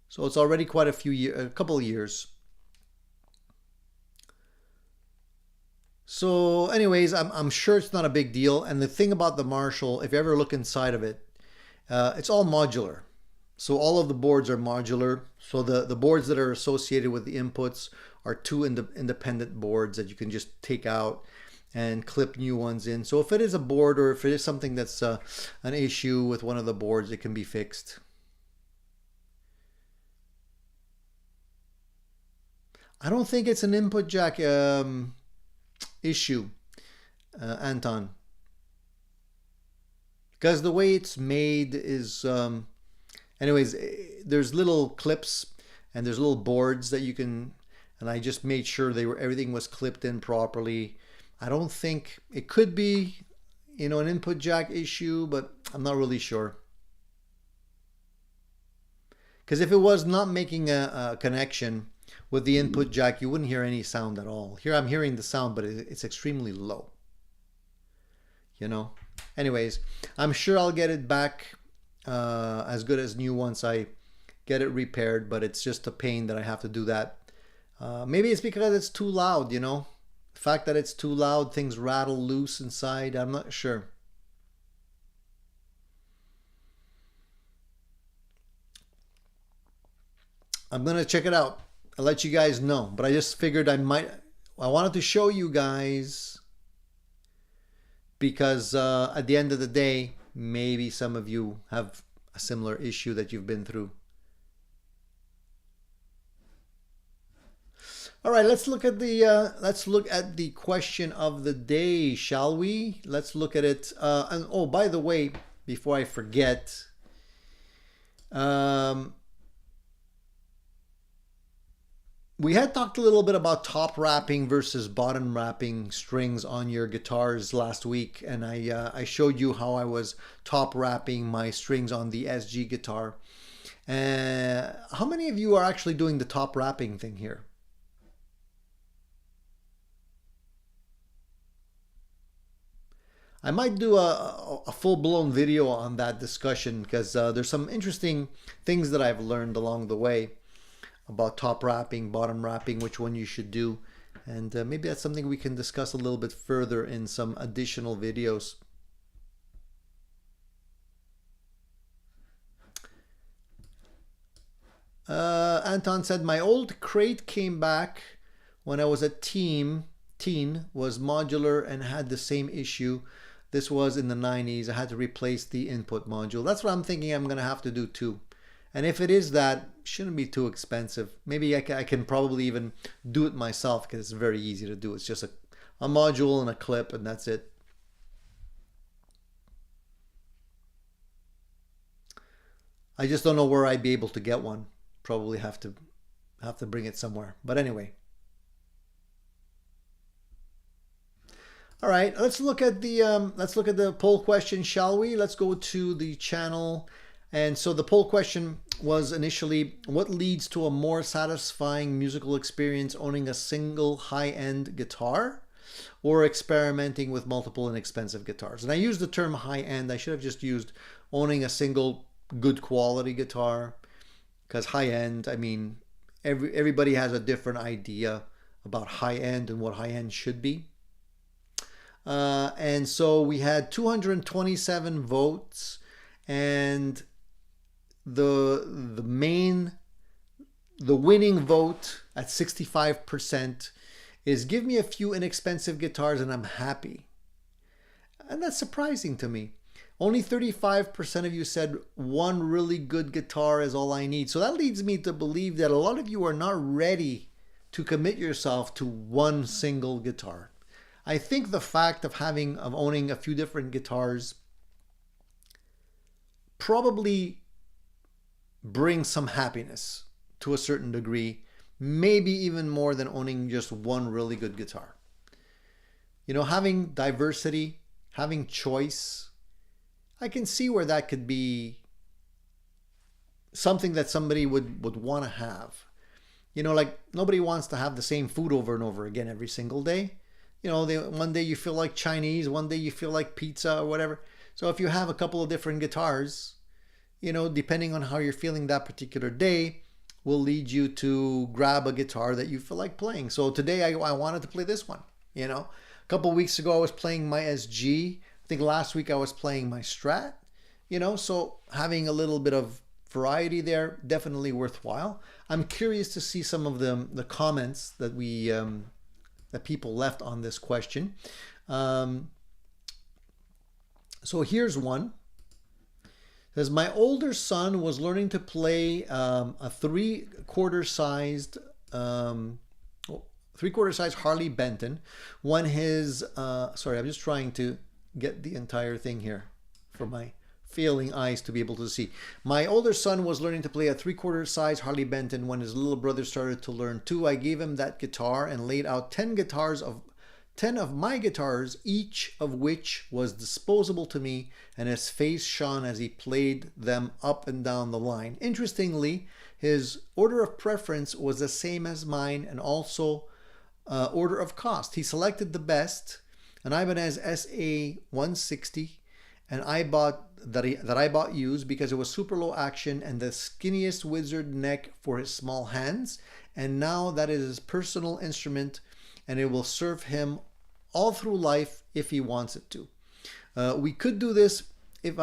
So it's already quite a few years, a couple of years. So anyways, I'm sure it's not a big deal. And the thing about the Marshall, if you ever look inside of it, it's all modular. So all of the boards are modular. So the boards that are associated with the inputs are 2 independent boards that you can just take out. and clip new ones in. So if it is a board or if it is something that's an issue with one of the boards, it can be fixed. I don't think it's an input jack issue, Anton, because the way it's made is anyways, there's little clips and there's little boards that you can, and I just made sure everything was clipped in properly. I don't think it could be, you know, an input jack issue, but I'm not really sure. Because if it was not making a connection with the input jack, you wouldn't hear any sound at all. Here I'm hearing the sound, but it's extremely low. You know? Anyways, I'm sure I'll get it back as good as new once I get it repaired, but it's just a pain that I have to do that. Maybe it's because it's too loud, you know? The fact that it's too loud, things rattle loose inside, I'm not sure. I'm gonna check it out. I'll let you guys know, but I just figured I wanted to show you guys because at the end of the day, maybe some of you have a similar issue that you've been through. All right, let's look at the question of the day, shall we? Let's look at it. And oh, by the way, before I forget, we had talked a little bit about top wrapping versus bottom wrapping strings on your guitars last week, and I showed you how I was top wrapping my strings on the SG guitar. How many of you are actually doing the top wrapping thing here? I might do a full-blown video on that discussion because there's some interesting things that I've learned along the way about top wrapping, bottom wrapping, which one you should do. And maybe that's something we can discuss a little bit further in some additional videos. Anton said, my old crate came back when I was a teen, was modular and had the same issue. This was in the 90s. I had to replace the input module. That's what I'm thinking I'm going to have to do too. And if it is that, shouldn't be too expensive. Maybe I can probably even do it myself because it's very easy to do. It's just a module and a clip and that's it. I just don't know where I'd be able to get one. Probably have to bring it somewhere. But anyway. All right, let's look at the poll question, shall we? Let's go to the channel. And so the poll question was initially, what leads to a more satisfying musical experience, owning a single high-end guitar or experimenting with multiple inexpensive guitars? And I used the term high-end. I should have just used owning a single good quality guitar, because high-end, I mean, everybody has a different idea about high-end and what high-end should be. And so we had 227 votes, and the winning vote at 65% is give me a few inexpensive guitars and I'm happy. And that's surprising to me. Only 35% of you said one really good guitar is all I need. So that leads me to believe that a lot of you are not ready to commit yourself to one single guitar. I think the fact of owning a few different guitars probably brings some happiness to a certain degree, maybe even more than owning just one really good guitar. You know, having diversity, having choice, I can see where that could be something that somebody would want to have. You know, like nobody wants to have the same food over and over again every single day. You know, one day you feel like Chinese, one day you feel like pizza or whatever. So if you have a couple of different guitars, you know, depending on how you're feeling that particular day, will lead you to grab a guitar that you feel like playing. So today I wanted to play this one. You know, a couple of weeks ago I was playing my SG. I think last week I was playing my Strat. You know, so having a little bit of variety there, definitely worthwhile. I'm curious to see some of the comments that that people left on this question. So here's one. It says, my older son was learning to play a three-quarter sized Harley Benton when his, sorry, I'm just trying to get the entire thing here for my failing eyes to be able to see. My older son was learning to play a three-quarter size Harley Benton when his little brother started to learn too. I gave him that guitar and laid out 10 of my guitars, each of which was disposable to me, and his face shone as he played them up and down the line. Interestingly, his order of preference was the same as mine, and also order of cost. He selected the best, an Ibanez SA 160, and I bought used because it was super low action and the skinniest wizard neck for his small hands. And now that is his personal instrument, and it will serve him all through life if he wants it to. We couldn't do this if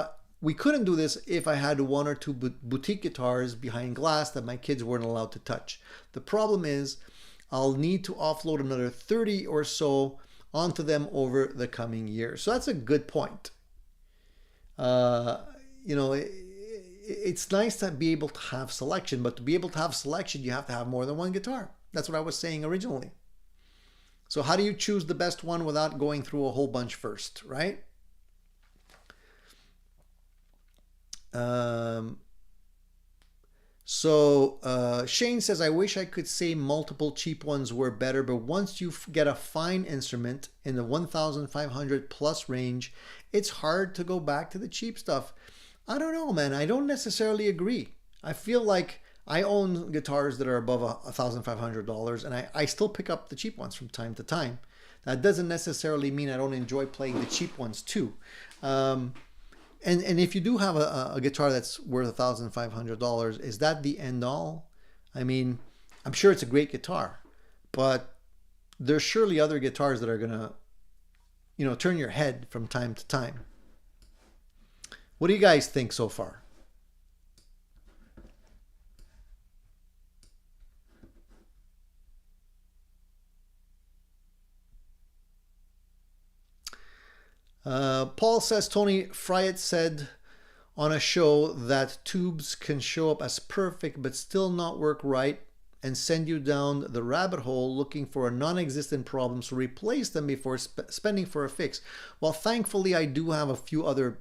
I had one or two boutique guitars behind glass that my kids weren't allowed to touch. The problem is I'll need to offload another 30 or so onto them over the coming years. So that's a good point. You know, it's nice to be able to have selection, but to be able to have selection, you have to have more than one guitar. That's what I was saying originally. So how do you choose the best one without going through a whole bunch first, right? Shane says, I wish I could say multiple cheap ones were better, but once you get a fine instrument in the 1,500 plus range, it's hard to go back to the cheap stuff. I don't know, man. I don't necessarily agree. I feel like I own guitars that are above $1,500, and I still pick up the cheap ones from time to time. That doesn't necessarily mean I don't enjoy playing the cheap ones too. And if you do have a guitar that's worth $1,500, is that the end all? I mean, I'm sure it's a great guitar, but there's surely other guitars that are gonna, you know, turn your head from time to time. What do you guys think so far? Paul says, Tony Friot said on a show that tubes can show up as perfect but still not work right and send you down the rabbit hole looking for a non-existent problem, so replace them before spending for a fix. Well, thankfully I do have a few other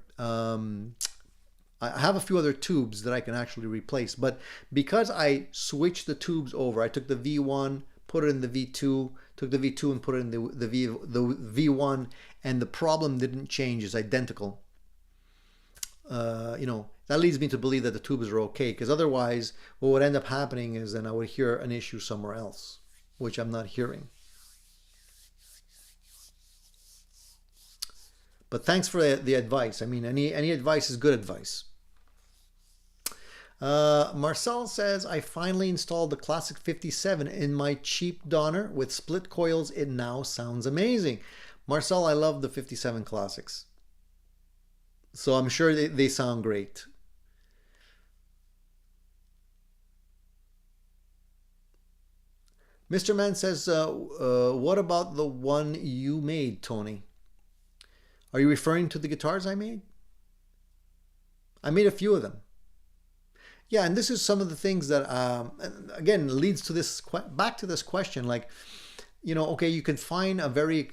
tubes that I can actually replace, but because I switched the tubes over, I took the V1, put it in the V2, took the V2 and put it in the V1, and the problem didn't change. It's identical. You know, that leads me to believe that the tubes are okay, because otherwise what would end up happening is then I would hear an issue somewhere else, which I'm not hearing. But thanks for the advice. I mean, any advice is good advice. Marcel says, I finally installed the Classic 57 in my cheap Donner with split coils. It now sounds amazing. Marcel, I love the 57 Classics. So I'm sure they sound great. Mr. Man says, what about the one you made, Tony? Are you referring to the guitars I made? I made a few of them. Yeah, and this is some of the things that, again, leads to this, back to this question, like, you know, okay, you can find a very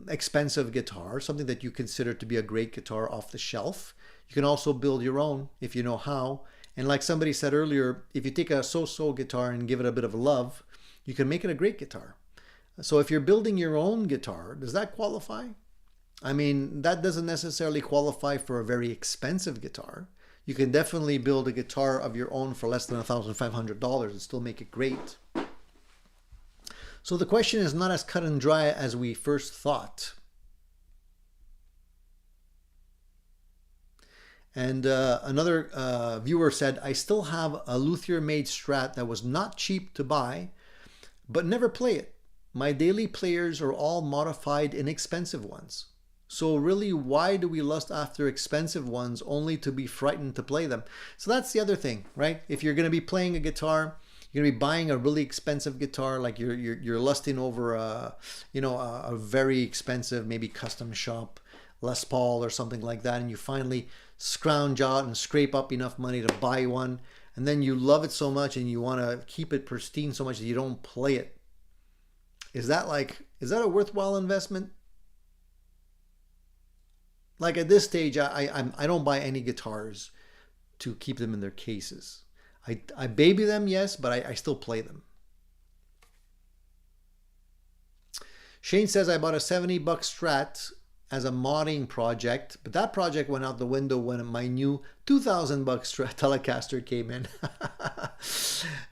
expensive guitar, something that you consider to be a great guitar off the shelf. You can also build your own if you know how. And like somebody said earlier, if you take a so-so guitar and give it a bit of love, you can make it a great guitar. So if you're building your own guitar, does that qualify? I mean, that doesn't necessarily qualify for a very expensive guitar. You can definitely build a guitar of your own for less than $1,500 and still make it great. So the question is not as cut and dry as we first thought. And another viewer said, I still have a luthier-made Strat that was not cheap to buy, but never play it. My daily players are all modified, inexpensive ones. So really, why do we lust after expensive ones only to be frightened to play them? So that's the other thing, right? If you're going to be playing a guitar, You're gonna be buying a really expensive guitar, like you're lusting over a very expensive, maybe custom shop Les Paul or something like that, and you finally scrounge out and scrape up enough money to buy one, and then you love it so much and you want to keep it pristine so much that you don't play it. Is that a worthwhile investment? Like at this stage, I don't buy any guitars to keep them in their cases. I baby them, yes, but I still play them. Shane says, I bought a $70 Strat as a modding project, but that project went out the window when my new $2,000 Telecaster came in.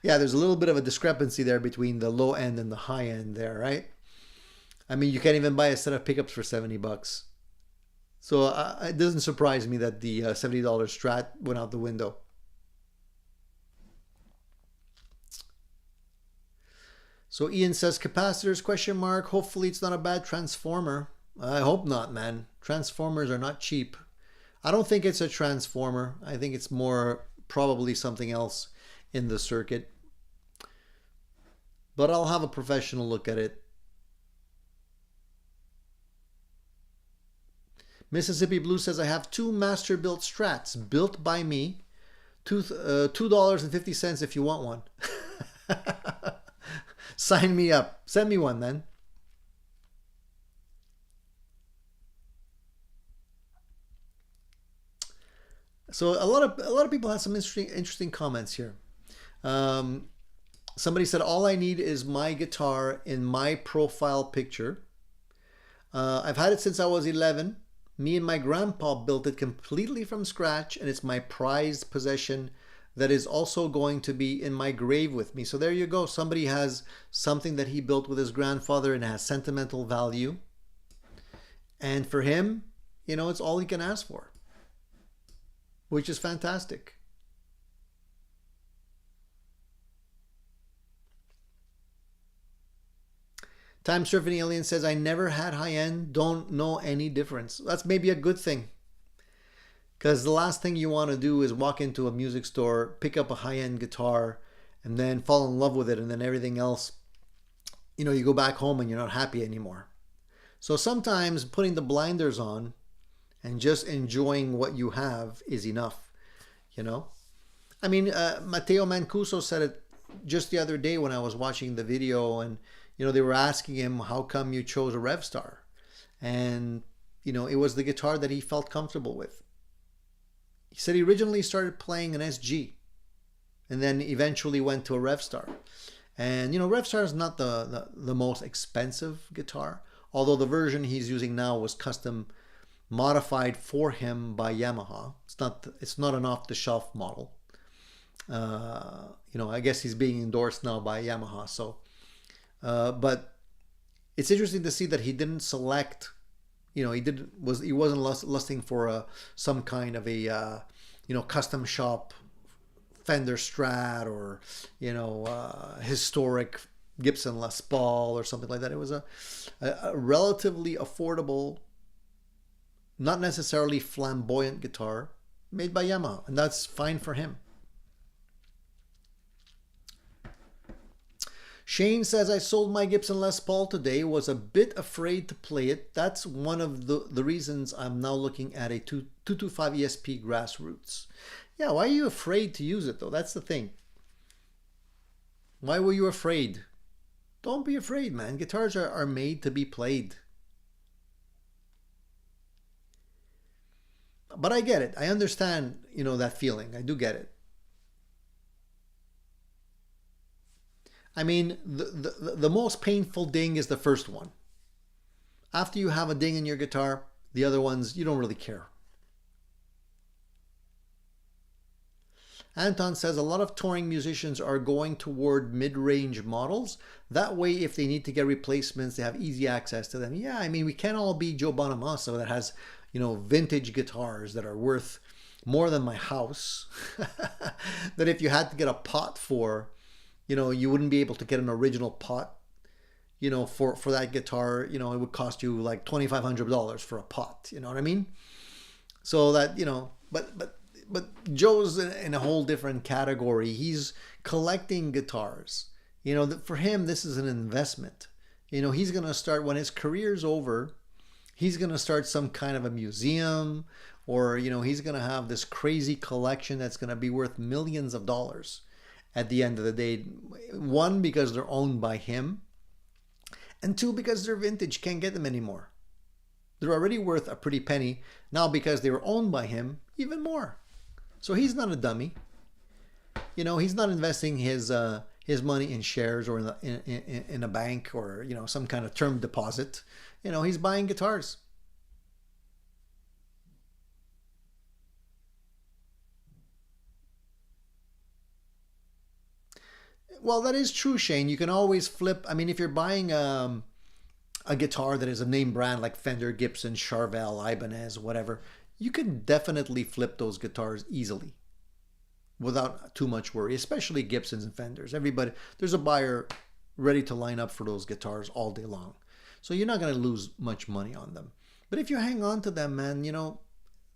Yeah, there's a little bit of a discrepancy there between the low end and the high end there, right? I mean, you can't even buy a set of pickups for $70. So it doesn't surprise me that the $70 Strat went out the window. So Ian says, capacitors, question mark. Hopefully it's not a bad transformer. I hope not, man. Transformers are not cheap. I don't think it's a transformer. I think it's more probably something else in the circuit. But I'll have a professional look at it. Mississippi Blue says, I have 2 master-built Strats built by me. $2.50 if you want one. Sign me up. Send me one, then. So a lot of people have some interesting comments here. Somebody said, all I need is my guitar in my profile picture. I've had it since I was 11. Me and my grandpa built it completely from scratch, and it's my prized possession that is also going to be in my grave with me. So there you go. Somebody has something that he built with his grandfather and has sentimental value. And for him, you know, it's all he can ask for, which is fantastic. Time Surfing Alien says, I never had high-end, don't know any difference. That's maybe a good thing. Because the last thing you want to do is walk into a music store, pick up a high-end guitar, and then fall in love with it, and then everything else, you know, you go back home and you're not happy anymore. So sometimes putting the blinders on and just enjoying what you have is enough, you know. I mean, Matteo Mancuso said it just the other day when I was watching the video, and, you know, they were asking him, how come you chose a Revstar? And, you know, it was the guitar that he felt comfortable with. He said he originally started playing an SG and then eventually went to a Revstar. And, you know, Revstar is not the most expensive guitar, although the version he's using now was custom modified for him by Yamaha. It's not an off-the-shelf model. You know, I guess he's being endorsed now by Yamaha. So, but it's interesting to see that he didn't select. You know, he wasn't lusting for some kind of a you know, custom shop Fender Strat or, you know, historic Gibson Les Paul or something like that. It was a relatively affordable, not necessarily flamboyant guitar made by Yamaha, and that's fine for him. Shane says, I sold my Gibson Les Paul today, was a bit afraid to play it. That's one of the reasons I'm now looking at a 225 ESP Grassroots. Yeah, why are you afraid to use it though? That's the thing. Why were you afraid? Don't be afraid, man. Guitars are made to be played. But I get it. I understand, you know, that feeling. I do get it. I mean, the most painful ding is the first one. After you have a ding in your guitar, the other ones, you don't really care. Anton says, a lot of touring musicians are going toward mid-range models. That way, if they need to get replacements, they have easy access to them. Yeah, I mean, we can't all be Joe Bonamassa that has, you know, vintage guitars that are worth more than my house. That if you had to get a pot for, you know, you wouldn't be able to get an original pot, you know, for that guitar. You know, it would cost you like $2,500 for a pot. You know what I mean? So that, you know, but but Joe's in a whole different category. He's collecting guitars. You know, for him, this is an investment. You know, he's going to start, when his career's over, he's going to start some kind of a museum, or, you know, he's going to have this crazy collection that's going to be worth millions of dollars at the end of the day. One, because they're owned by him, and two, because they're vintage, can't get them anymore. They're already worth a pretty penny. Now, because they were owned by him, even more. So he's not a dummy. You know, he's not investing his money in shares or in a bank, or, you know, some kind of term deposit. You know, he's buying guitars. Well, that is true, Shane. You can always flip. I mean, if you're buying a guitar that is a name brand like Fender, Gibson, Charvel, Ibanez, whatever, you can definitely flip those guitars easily without too much worry, especially Gibsons and Fenders. Everybody, there's a buyer ready to line up for those guitars all day long. So you're not going to lose much money on them. But if you hang on to them, man, you know,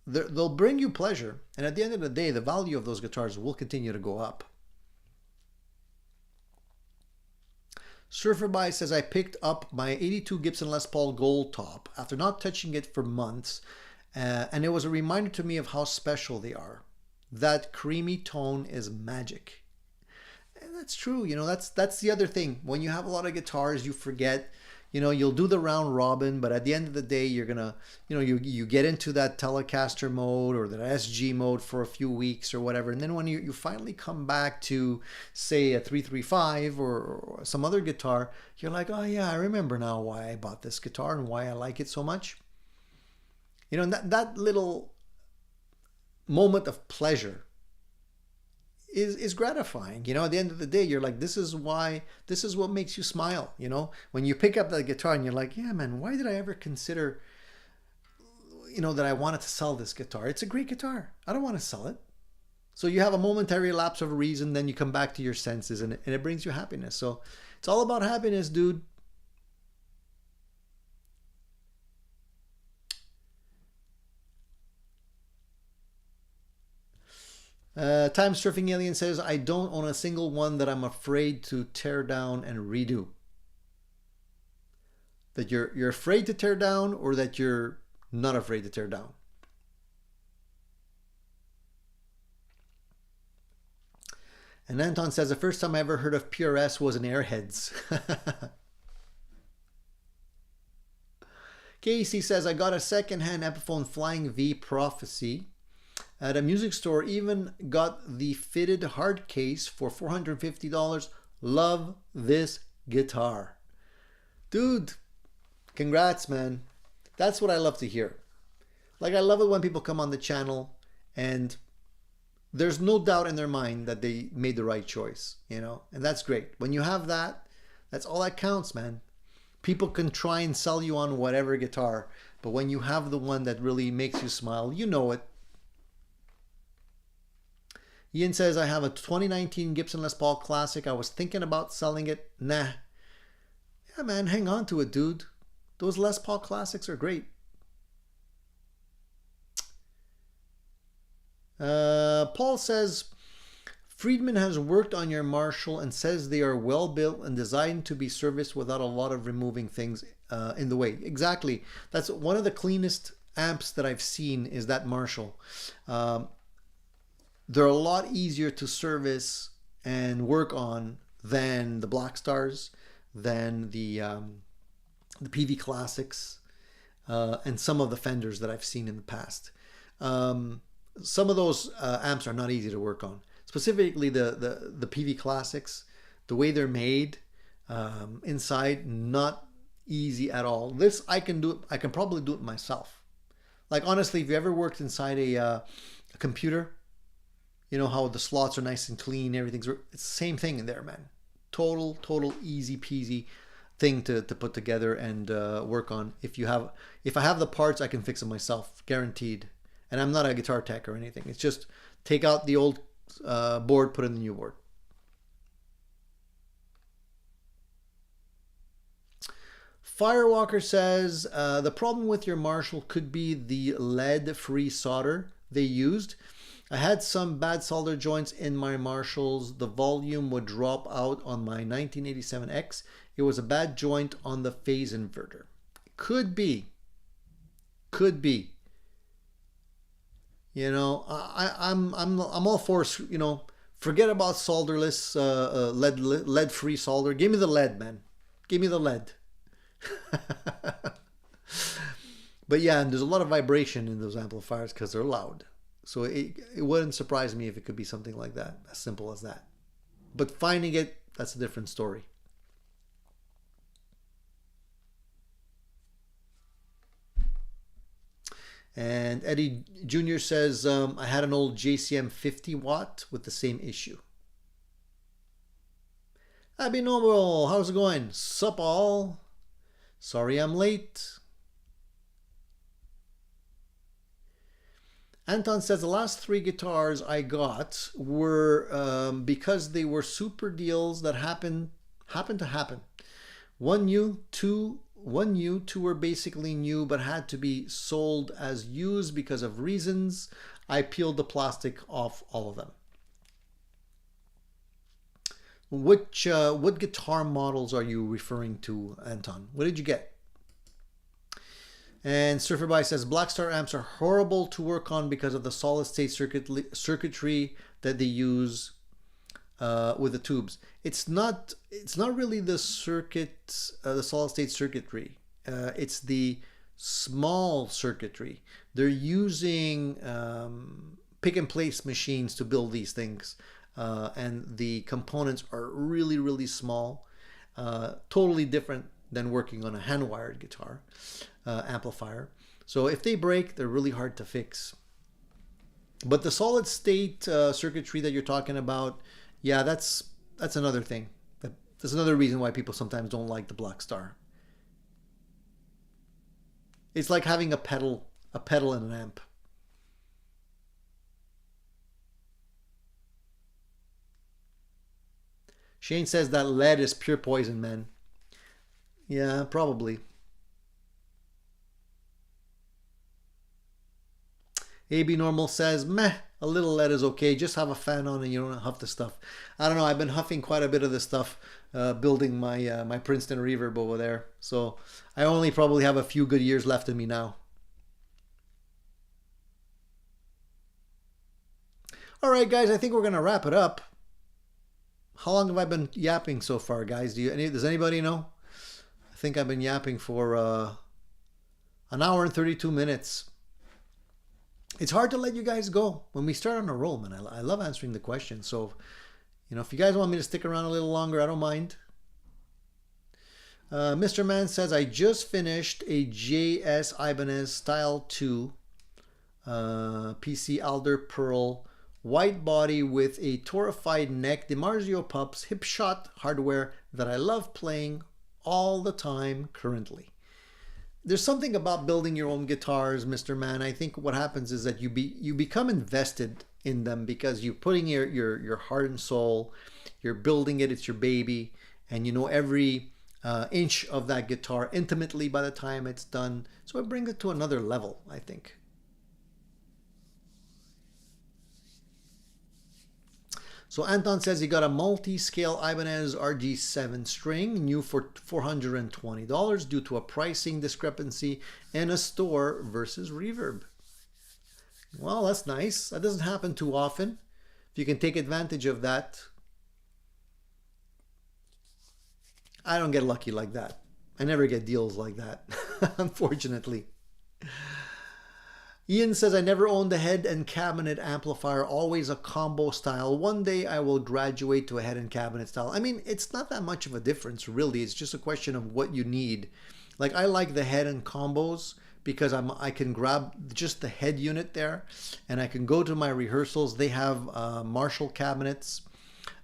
they'll bring you pleasure. And at the end of the day, the value of those guitars will continue to go up. Surferby says, I picked up my 82 Gibson Les Paul Gold Top after not touching it for months, and it was a reminder to me of how special they are. That creamy tone is magic. And that's true. You know, that's the other thing. When you have a lot of guitars, you forget. You know, you'll do the round robin, but at the end of the day, you're gonna, you know, you get into that Telecaster mode or that SG mode for a few weeks or whatever, and then when you finally come back to, say, a 335 or some other guitar, you're like, oh yeah, I remember now why I bought this guitar and why I like it so much. You know, that little moment of pleasure is gratifying. You know, at the end of the day, you're like, this is what makes you smile. You know, when you pick up that guitar and you're like, yeah, man, why did I ever consider, you know, that I wanted to sell this guitar? It's a great guitar. I don't want to sell it. So you have a momentary lapse of reason, then you come back to your senses, and it brings you happiness. So it's all about happiness, dude. Time Surfing Alien says, I don't own a single one that I'm afraid to tear down and redo. That you're afraid to tear down, or that you're not afraid to tear down? And Anton says, the first time I ever heard of PRS was in Airheads. Casey says, I got a secondhand Epiphone Flying V Prophecy at a music store, even got the fitted hard case for $450. Love this guitar. Dude, congrats, man. That's what I love to hear. Like, I love it when people come on the channel and there's no doubt in their mind that they made the right choice, you know? And that's great. When you have that, that's all that counts, man. People can try and sell you on whatever guitar, but when you have the one that really makes you smile, you know it. Ian says, I have a 2019 Gibson Les Paul Classic. I was thinking about selling it. Nah. Yeah, man, hang on to it, dude. Those Les Paul Classics are great. Paul says, Fredman has worked on your Marshall and says they are well built and designed to be serviced without a lot of removing things in the way. Exactly. That's one of the cleanest amps that I've seen, is that Marshall. They're a lot easier to service and work on than the Black Stars, than the PV Classics, and some of the Fenders that I've seen in the past. Some of those amps are not easy to work on. Specifically the PV Classics, the way they're made inside, not easy at all. This I can do it. I can probably do it myself. Like, honestly, if you ever worked inside a computer, you know how the slots are nice and clean, it's the same thing in there, man. Total easy peasy thing to put together and work on. If I have the parts, I can fix them myself, guaranteed. And I'm not a guitar tech or anything. It's just take out the old board, put in the new board. Firewalker says, the problem with your Marshall could be the lead-free solder they used. I had some bad solder joints in my Marshalls. The volume would drop out on my 1987X. It was a bad joint on the phase inverter. Could be. Could be. You know, I'm all for, you know, forget about solderless, lead-free solder. Give me the lead, man. Give me the lead. But yeah, and there's a lot of vibration in those amplifiers because they're loud. So it wouldn't surprise me if it could be something like that, as simple as that. But finding it, that's a different story. And Eddie Jr. says, I had an old JCM 50 watt with the same issue. Abby Noble, how's it going? Sup all? Sorry I'm late. Anton says the last 3 guitars I got were because they were super deals that happened to happen. One new, two were basically new but had to be sold as used because of reasons. I peeled the plastic off all of them. What guitar models are you referring to, Anton? What did you get? And Surferby says Blackstar amps are horrible to work on because of the solid state circuitry that they use with the tubes. It's not really the circuit, the solid state circuitry. It's the small circuitry. They're using pick and place machines to build these things, and the components are really, really small. Totally different than working on a hand-wired guitar amplifier. So if they break, they're really hard to fix. But the solid state circuitry that you're talking about, yeah, that's another thing. That's another reason why people sometimes don't like the Blackstar. It's like having a pedal in an amp. Shane says that lead is pure poison, man. Yeah, probably. AB Normal says, meh, a little lead is okay. Just have a fan on and you don't huff the stuff. I don't know. I've been huffing quite a bit of this stuff building my my Princeton reverb over there. So I only probably have a few good years left in me now. All right, guys, I think we're going to wrap it up. How long have I been yapping so far, guys? Does anybody know? I think I've been yapping for an hour and 32 minutes. It's hard to let you guys go when we start on a roll, man. I love answering the questions. So, you know, if you guys want me to stick around a little longer, I don't mind. Mr. Man says, I just finished a JS Ibanez Style 2 PC Alder Pearl white body with a torified neck, DiMarzio Pups hip shot hardware that I love playing all the time currently. There's something about building your own guitars, Mr. Man. I think what happens is that you become invested in them because you're putting your heart and soul, you're building it, it's your baby, and you know every inch of that guitar intimately by the time it's done. So it brings it to another level, I think. So Anton says he got a multi-scale Ibanez RG7 string, new for $420 due to a pricing discrepancy in a store versus reverb. Well, that's nice. That doesn't happen too often. If you can take advantage of that. I don't get lucky like that. I never get deals like that, unfortunately. Ian says, I never owned a head and cabinet amplifier, always a combo style. One day I will graduate to a head and cabinet style. I mean, it's not that much of a difference, really. It's just a question of what you need. Like, I like the head and combos because I can grab just the head unit there and I can go to my rehearsals. They have Marshall cabinets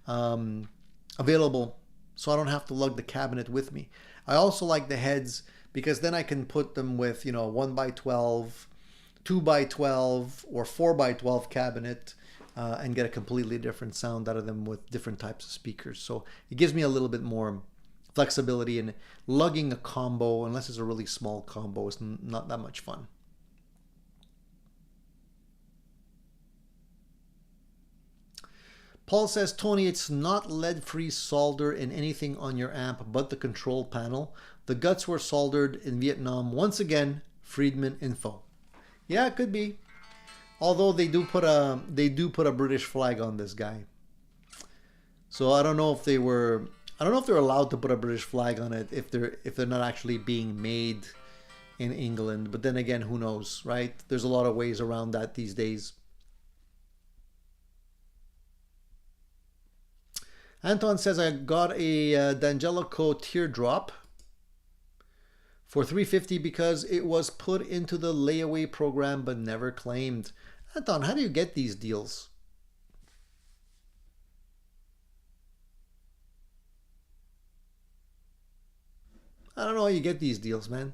available, so I don't have to lug the cabinet with me. I also like the heads because then I can put them with, you know, 1x12, 2x12 or 4x12 cabinet and get a completely different sound out of them with different types of speakers. So it gives me a little bit more flexibility, and lugging a combo, unless it's a really small combo, is not that much fun. Paul says, Tony, it's not lead-free solder in anything on your amp but the control panel. The guts were soldered in Vietnam. Once again, Fredman info. Yeah, it could be. Although they do put a British flag on this guy. So I don't know if they're allowed to put a British flag on it if they're not actually being made in England. But then again, who knows, right? There's a lot of ways around that these days. Anton says, I got a D'Angelico teardrop for $350 because it was put into the layaway program but never claimed. Anton, how do you get these deals? I don't know how you get these deals, man.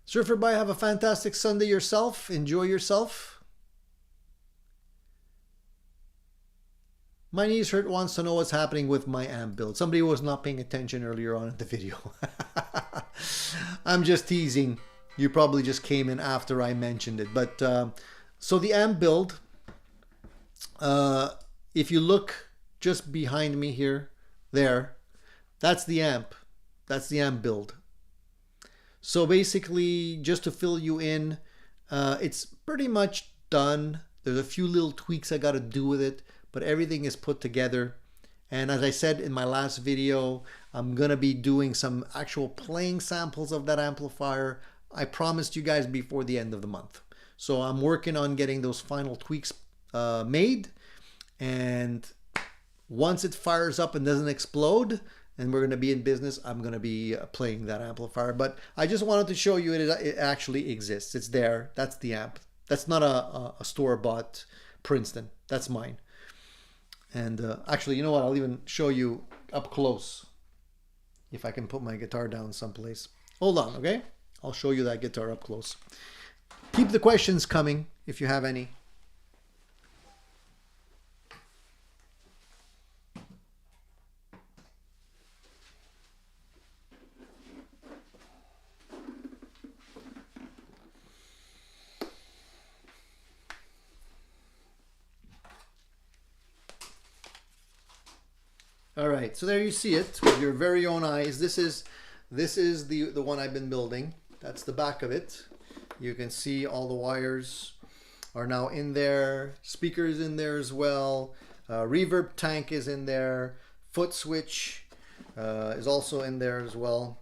Surfer Bye, have a fantastic Sunday yourself. Enjoy yourself. My knees hurt wants to know what's happening with my amp build. Somebody was not paying attention earlier on in the video. I'm just teasing. You probably just came in after I mentioned it. But so the amp build, if you look just behind me here, there, that's the amp. That's the amp build. So basically, just to fill you in, it's pretty much done. There's a few little tweaks I got to do with it, but everything is put together. And as I said in my last video, I'm going to be doing some actual playing samples of that amplifier. I promised you guys before the end of the month. So I'm working on getting those final tweaks made. And once it fires up and doesn't explode, and we're going to be in business, I'm going to be playing that amplifier. But I just wanted to show you it actually exists. It's there. That's the amp. That's not a store-bought Princeton. That's mine. And actually, you know what? I'll even show you up close if I can put my guitar down someplace. Hold on, okay? I'll show you that guitar up close. Keep the questions coming if you have any. All right, so there you see it with your very own eyes. This is the one I've been building. That's the back of it. You can see all the wires are now in there. Speakers in there as well. Reverb tank is in there. Foot switch is also in there as well.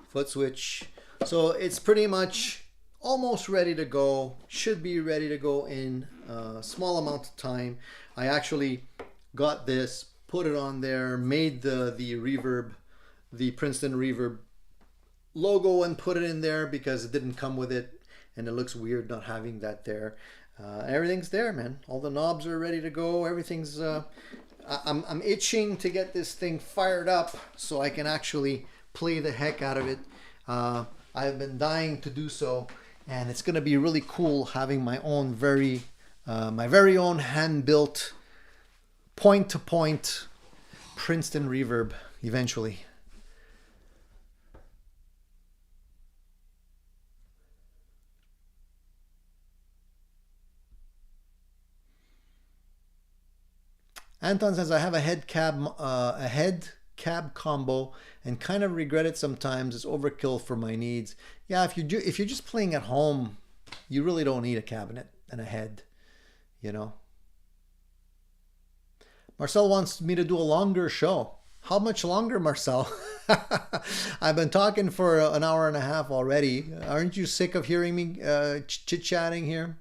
Foot switch. So it's pretty much almost ready to go. Should be ready to go in a small amount of time. I actually got this, put it on there, made the reverb, the Princeton reverb logo and put it in there because it didn't come with it and it looks weird not having that there. Everything's there, man. All the knobs are ready to go. Everything's I'm itching to get this thing fired up so I can actually play the heck out of it. I've been dying to do so, and it's gonna be really cool having my own my very own hand-built point-to-point Princeton reverb eventually. Anton says, I have a head cab combo and kind of regret it sometimes. It's overkill for my needs. Yeah, if you're just playing at home, you really don't need a cabinet and a head, you know. Marcel wants me to do a longer show. How much longer, Marcel? I've been talking for an hour and a half already. Aren't you sick of hearing me chit-chatting here?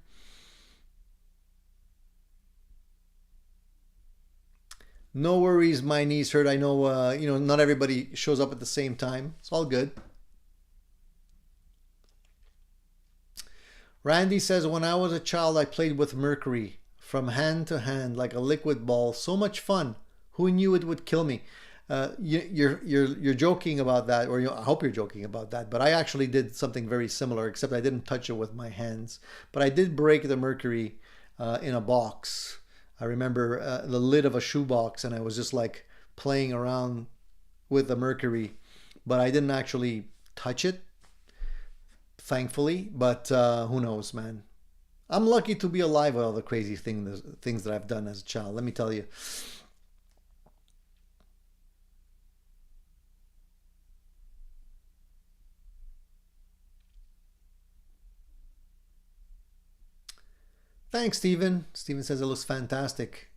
No worries, my knees hurt. I know, you know, not everybody shows up at the same time. It's all good. Randy says, when I was a child, I played with mercury from hand to hand like a liquid ball. So much fun. Who knew it would kill me? You're joking about that, or I hope you're joking about that. But I actually did something very similar, except I didn't touch it with my hands. But I did break the mercury in a box. I remember the lid of a shoebox, and I was just like playing around with the mercury, but I didn't actually touch it, thankfully, but who knows, man. I'm lucky to be alive with all the crazy things that I've done as a child, let me tell you. Thanks, Steven. Steven says it looks fantastic.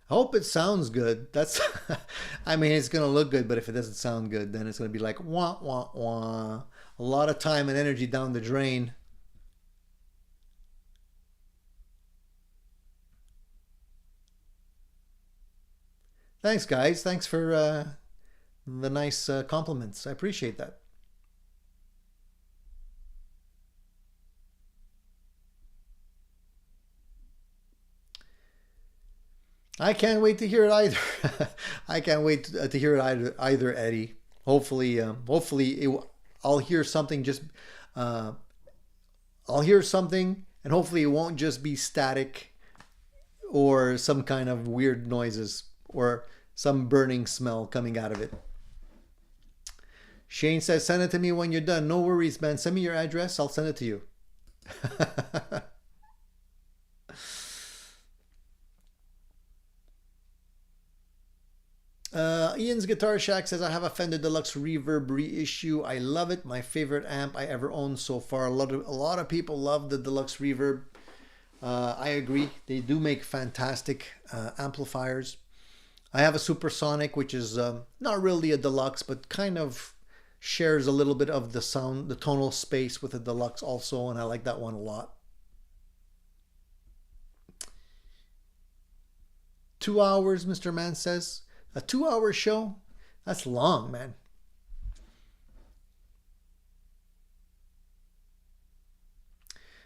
I hope it sounds good. That's, I mean, it's going to look good, but if it doesn't sound good, then it's going to be like, wah, wah, wah. A lot of time and energy down the drain. Thanks, guys. Thanks for the nice compliments. I appreciate that. I can't wait to hear it either. I can't wait to hear it either, Eddie. Hopefully, I'll hear something. I'll hear something, and hopefully, it won't just be static or some kind of weird noises or some burning smell coming out of it. Shane says, "Send it to me when you're done." No worries, man. Send me your address. I'll send it to you. Ian's Guitar Shack says, "I have a Fender Deluxe Reverb reissue. I love it. My favorite amp I ever owned so far." A lot of people love the Deluxe Reverb. I agree. They do make fantastic amplifiers. I have a Supersonic, which is not really a Deluxe, but kind of shares a little bit of the sound, the tonal space with the Deluxe also, and I like that one a lot. 2 hours, Mr. Man says. A 2-hour show? That's long, man.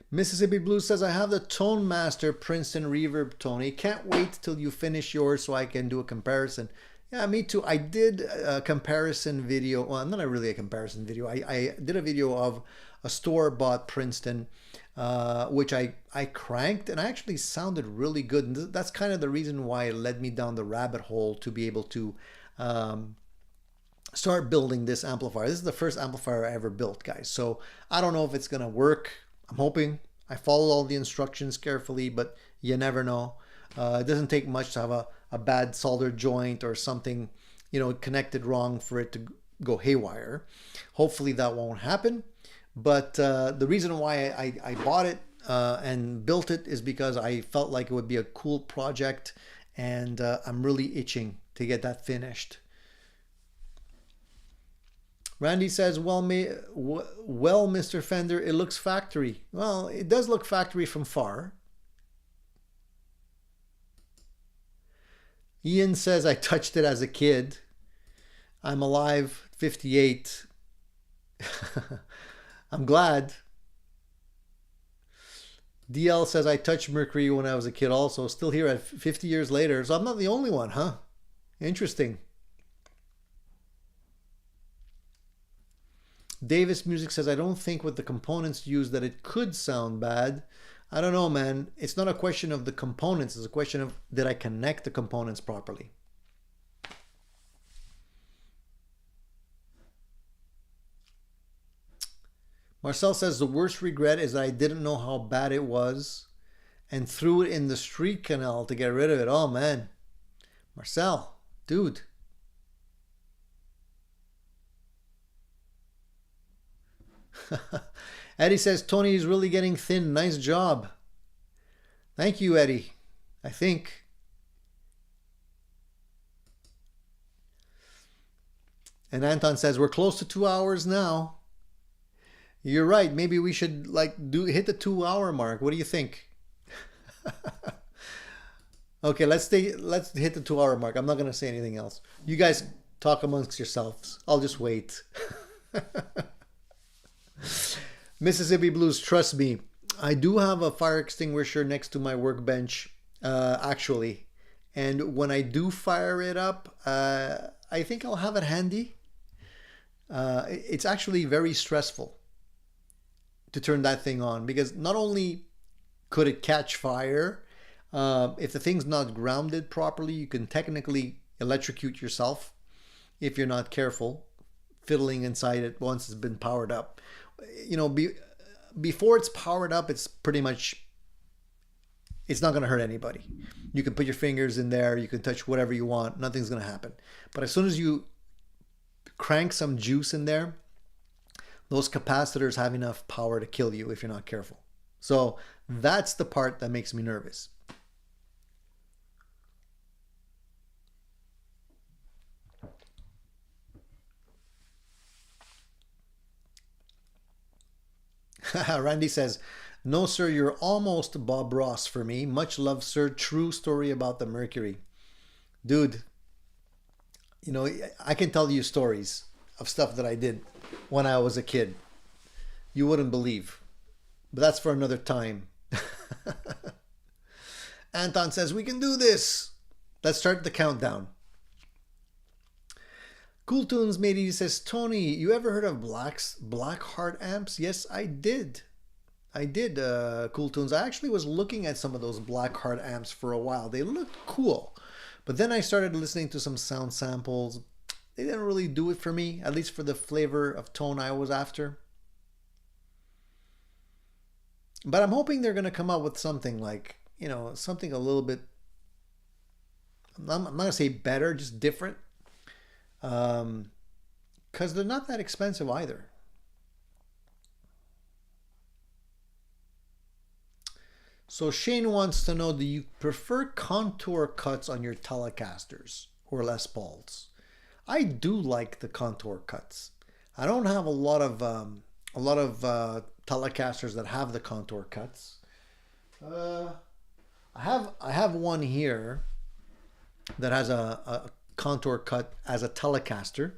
Mississippi Blue says, "I have the Tone Master Princeton Reverb, Tony. Can't wait till you finish yours so I can do a comparison." Yeah, me too. I did a comparison video. Well, not really a comparison video. I did a video of a store-bought Princeton, which I cranked, and I actually sounded really good. And that's kind of the reason why it led me down the rabbit hole to be able to start building this amplifier. This is the first amplifier I ever built, guys. So I don't know if it's going to work. I'm hoping. I followed all the instructions carefully, but you never know. It doesn't take much to have a bad solder joint or something, you know, connected wrong for it to go haywire. Hopefully that won't happen. But the reason why I bought it and built it is because I felt like it would be a cool project, and I'm really itching to get that finished. Randy says, well, Mr. Fender, it looks factory. Well, it does look factory from far. Ian says, "I touched it as a kid. I'm alive, 58. I'm glad." DL says, "I touched Mercury when I was a kid also. Still here at 50 years later." So I'm not the only one, huh? Interesting. Davis Music says, "I don't think with the components used that it could sound bad." I don't know, man. It's not a question of the components. It's a question of, did I connect the components properly? Marcel says, "The worst regret is that I didn't know how bad it was and threw it in the street canal to get rid of it." Oh, man. Marcel, dude. Eddie says, "Tony is really getting thin. Nice job." Thank you, Eddie. I think. And Anton says, "We're close to 2 hours now." You're right. Maybe we should hit the 2-hour mark. What do you think? Okay, let's hit the 2-hour mark. I'm not gonna say anything else. You guys talk amongst yourselves. I'll just wait. Mississippi Blues, trust me, I do have a fire extinguisher next to my workbench, actually. And when I do fire it up, I think I'll have it handy. It's actually very stressful to turn that thing on, because not only could it catch fire, if the thing's not grounded properly, you can technically electrocute yourself if you're not careful. fiddling inside it once it's been powered up. You know, before it's powered up, it's pretty much, it's not going to hurt anybody. You can put your fingers in there, you can touch whatever you want, nothing's going to happen. But as soon as you crank some juice in there, those capacitors have enough power to kill you if you're not careful. So that's the part that makes me nervous. Randy says, no, sir, you're almost Bob Ross for me. Much love, sir. True story about the Mercury. Dude, you know, I can tell you stories of stuff that I did when I was a kid. You wouldn't believe. But that's for another time. Anton says, we can do this. Let's start the countdown. Cool Tunes Matey says, Tony, you ever heard of Blackheart amps? Yes, I did. Cool Tunes. I actually was looking at some of those Blackheart amps for a while. They looked cool. But then I started listening to some sound samples. They didn't really do it for me, at least for the flavor of tone I was after. But I'm hoping they're going to come up with something like, you know, something a little bit, I'm not going to say better, just different. Because they're not that expensive either. So Shane wants to know, do you prefer contour cuts on your Telecasters or Les Pauls? I do like the contour cuts. I don't have a lot of Telecasters that have the contour cuts. I have one here that has a contour cut as a Telecaster.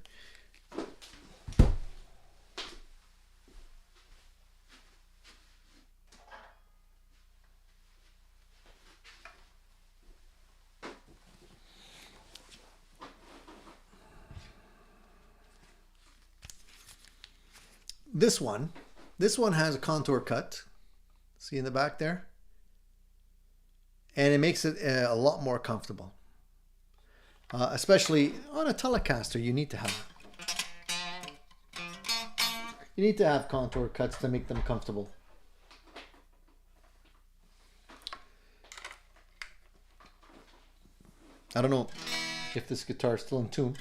This one has a contour cut. See in the back there? And it makes it a lot more comfortable. Especially on a Telecaster, you need to have contour cuts to make them comfortable. I don't know if this guitar is still in tune.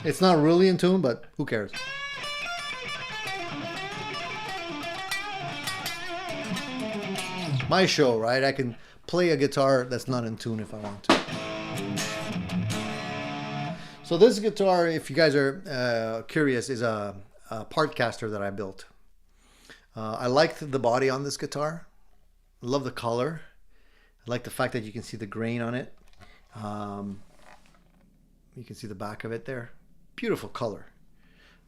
It's not really in tune, but who cares? My show, right? I can play a guitar that's not in tune if I want to. So this guitar, if you guys are curious, is a Partcaster that I built. I liked the body on this guitar. I love the color. I like the fact that you can see the grain on it. You can see the back of it there. Beautiful color.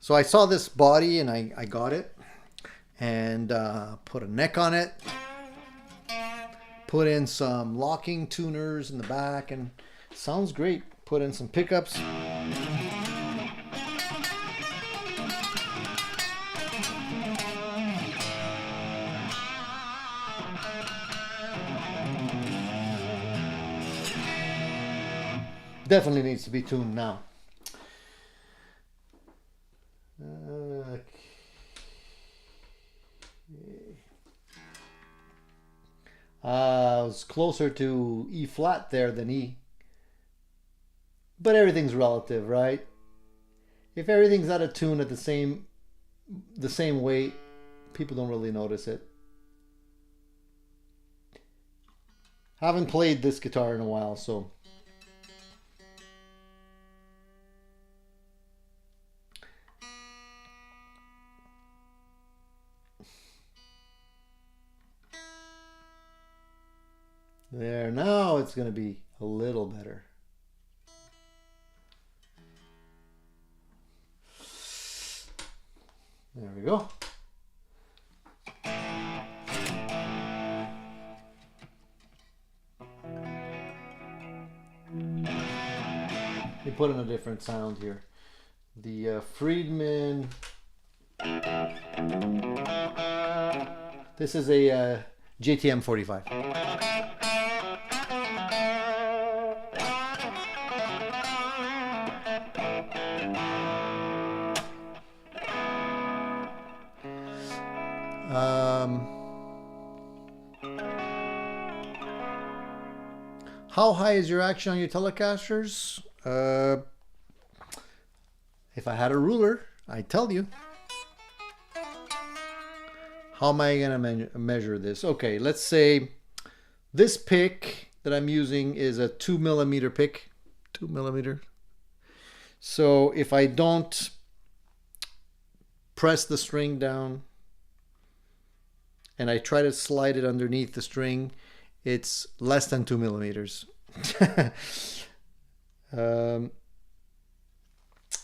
So I saw this body and I got it and put a neck on it. Put in some locking tuners in the back and sounds great. Put in some pickups. Definitely needs to be tuned now. I was closer to E flat there than E. But everything's relative, right? If everything's out of tune at the same weight, people don't really notice it. Haven't played this guitar in a while, so there, now it's going to be a little better. There we go. put in a different sound here. The Fredman. This is a JTM 45. How high is your action on your Telecasters? If I had a ruler, I'd tell you. How am I going to measure this? Okay, let's say this pick that I'm using is a 2mm pick. 2mm. So if I don't press the string down and I try to slide it underneath the string, it's less than 2mm.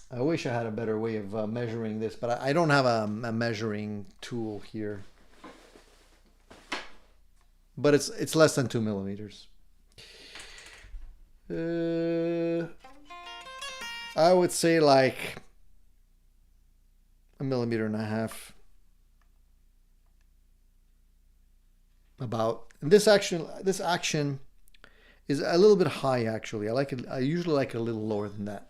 I wish I had a better way of measuring this, but I don't have a measuring tool here. But it's less than 2mm. I would say like 1.5 millimeters. About. And this action is a little bit high actually. I like it. I usually like it a little lower than that.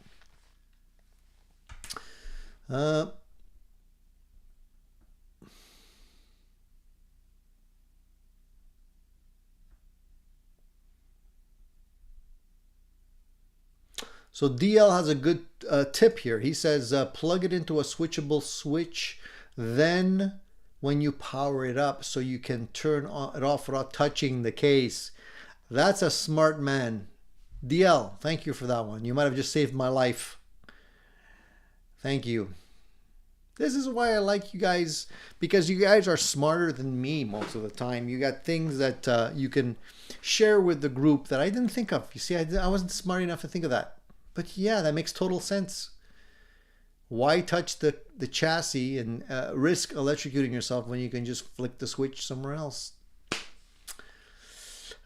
So DL has a good tip here. He says plug it into a switchable switch, then when you power it up so you can turn it off without touching the case. That's a smart man. DL, thank you for that one. You might have just saved my life. Thank you. This is why I like you guys, because you guys are smarter than me most of the time. You got things that you can share with the group that I didn't think of. You see, I wasn't smart enough to think of that. But yeah, that makes total sense. Why touch the chassis and risk electrocuting yourself when you can just flick the switch somewhere else?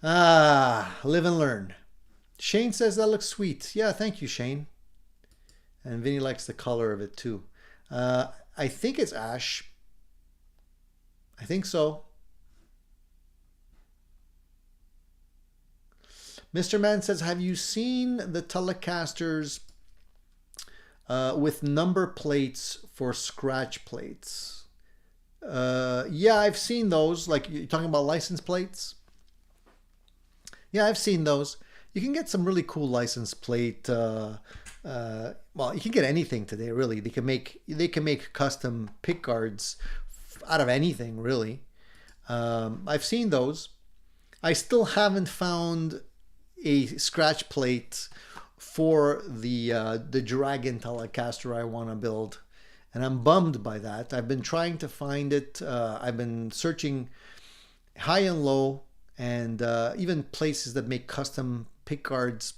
Live and learn. Shane says that looks sweet. Yeah, thank you, Shane. And Vinny likes the color of it too. I think it's ash. I think so. Mr. Man says, have you seen the Telecasters with number plates for scratch plates? Yeah, I've seen those. Like, you're talking about license plates? Yeah, I've seen those. You can get some really cool license plate. Well, you can get anything today, really. They can make custom pick guards out of anything, really. I've seen those. I still haven't found a scratch plate for the Dragon Telecaster I want to build, and I'm bummed by that. I've been trying to find it. I've been searching high and low, and even places that make custom pick guards.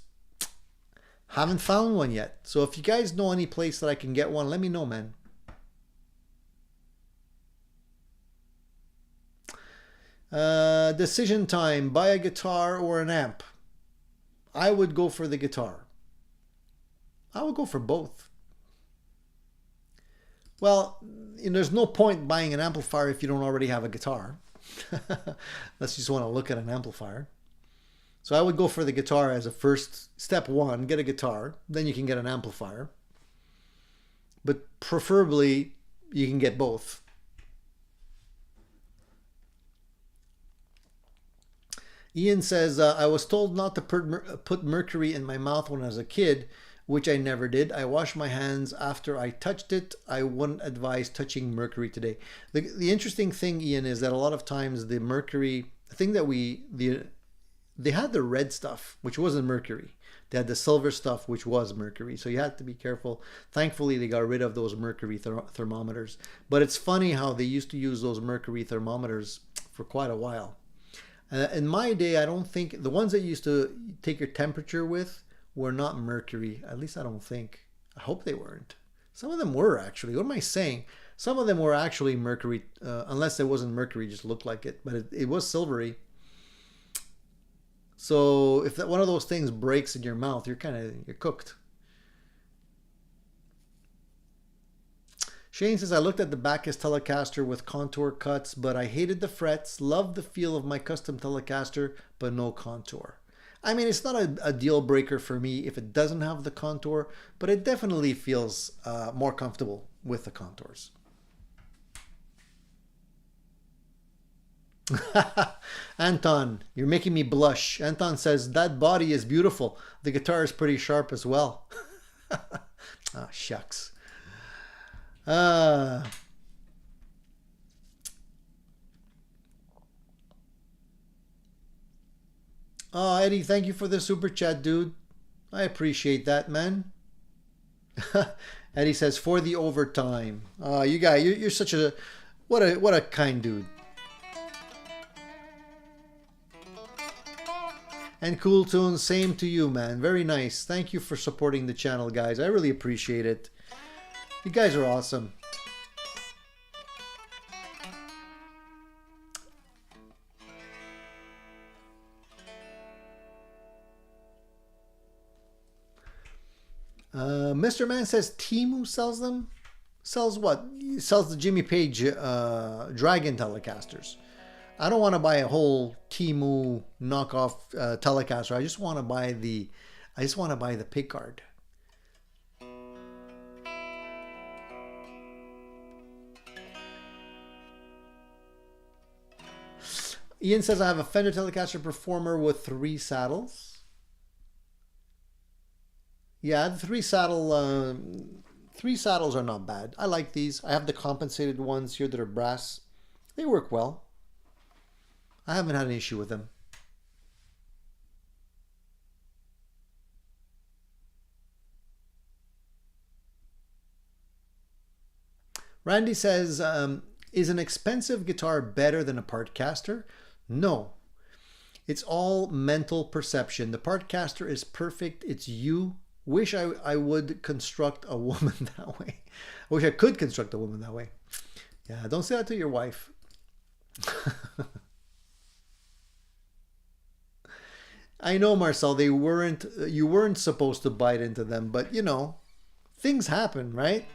Haven't found one yet. So if you guys know any place that I can get one, let me know, man. Decision time: buy a guitar or an amp? I would go for the guitar. I would go for both. Well, there's no point buying an amplifier if you don't already have a guitar. Unless you just want to look at an amplifier. So I would go for the guitar as a first step one. Get a guitar, then you can get an amplifier. But preferably, you can get both. Ian says, I was told not to put mercury in my mouth when I was a kid, which I never did. I washed my hands after I touched it. I wouldn't advise touching mercury today. The interesting thing, Ian, is that a lot of times the mercury, the thing that they had the red stuff, which wasn't mercury. They had the silver stuff, which was mercury. So you had to be careful. Thankfully, they got rid of those mercury thermometers. But it's funny how they used to use those mercury thermometers for quite a while. In my day, I don't think the ones that used to take your temperature with were not mercury. At least I don't think. I hope they weren't. Some of them were actually. What am I saying? Some of them were actually mercury, unless it wasn't mercury, just looked like it. But it was silvery. So if one of those things breaks in your mouth, you're cooked. Shane says, I looked at the Bacchus Telecaster with contour cuts, but I hated the frets. Loved the feel of my custom Telecaster, but no contour. I mean, it's not a deal breaker for me if it doesn't have the contour, but it definitely feels more comfortable with the contours. Anton, you're making me blush. Anton says, that body is beautiful. The guitar is pretty sharp as well. Ah, shucks. Oh, Eddie, thank you for the super chat, dude. I appreciate that, man. Eddie says, for the overtime. Oh, you guys, you're such a what a kind dude. And Cool Tunes, same to you, man. Very nice. Thank you for supporting the channel, guys. I really appreciate it. You guys are awesome. Mr. Man says Temu sells them. Sells what? He sells the Jimmy Page Dragon Telecasters. I don't want to buy a whole Temu knockoff Telecaster. I just want to buy the pickguard. Ian says, I have a Fender Telecaster Performer with 3 saddles. Yeah, the 3 saddles are not bad. I like these. I have the compensated ones here that are brass. They work well. I haven't had an issue with them. Randy says, is an expensive guitar better than a Partcaster? No. It's all mental perception. The Partcaster is perfect. It's you. Wish I would construct a woman that way. I wish I could construct a woman that way. Yeah, don't say that to your wife. I know, Marcel, you weren't supposed to bite into them, but you know, things happen, right?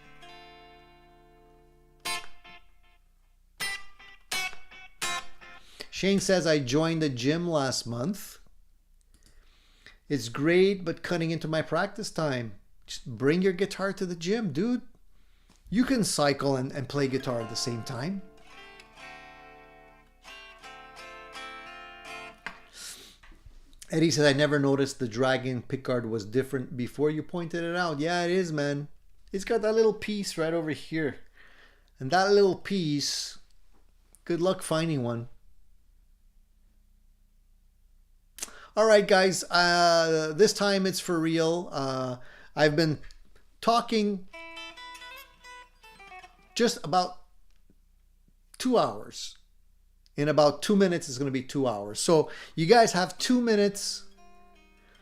Shane says, I joined the gym last month. It's great, but cutting into my practice time. Just bring your guitar to the gym, dude. You can cycle and play guitar at the same time. Eddie says, I never noticed the Dragon pickguard was different before you pointed it out. Yeah, it is, man. It's got that little piece right over here. And that little piece, good luck finding one. All right, guys, this time it's for real. I've been talking just about 2 hours. In about 2 minutes, it's going to be 2 hours. So you guys have 2 minutes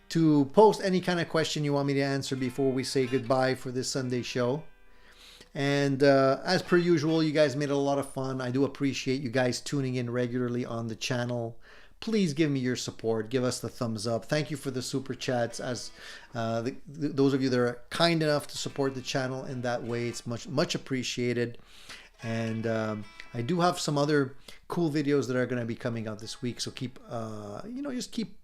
to post any kind of question you want me to answer before we say goodbye for this Sunday show. And as per usual, you guys made it a lot of fun. I do appreciate you guys tuning in regularly on the channel. Please give me your support. Give us the thumbs up. Thank you for the super chats. As those of you that are kind enough to support the channel in that way, it's much appreciated. And I do have some other cool videos that are going to be coming out this week. So keep, just keep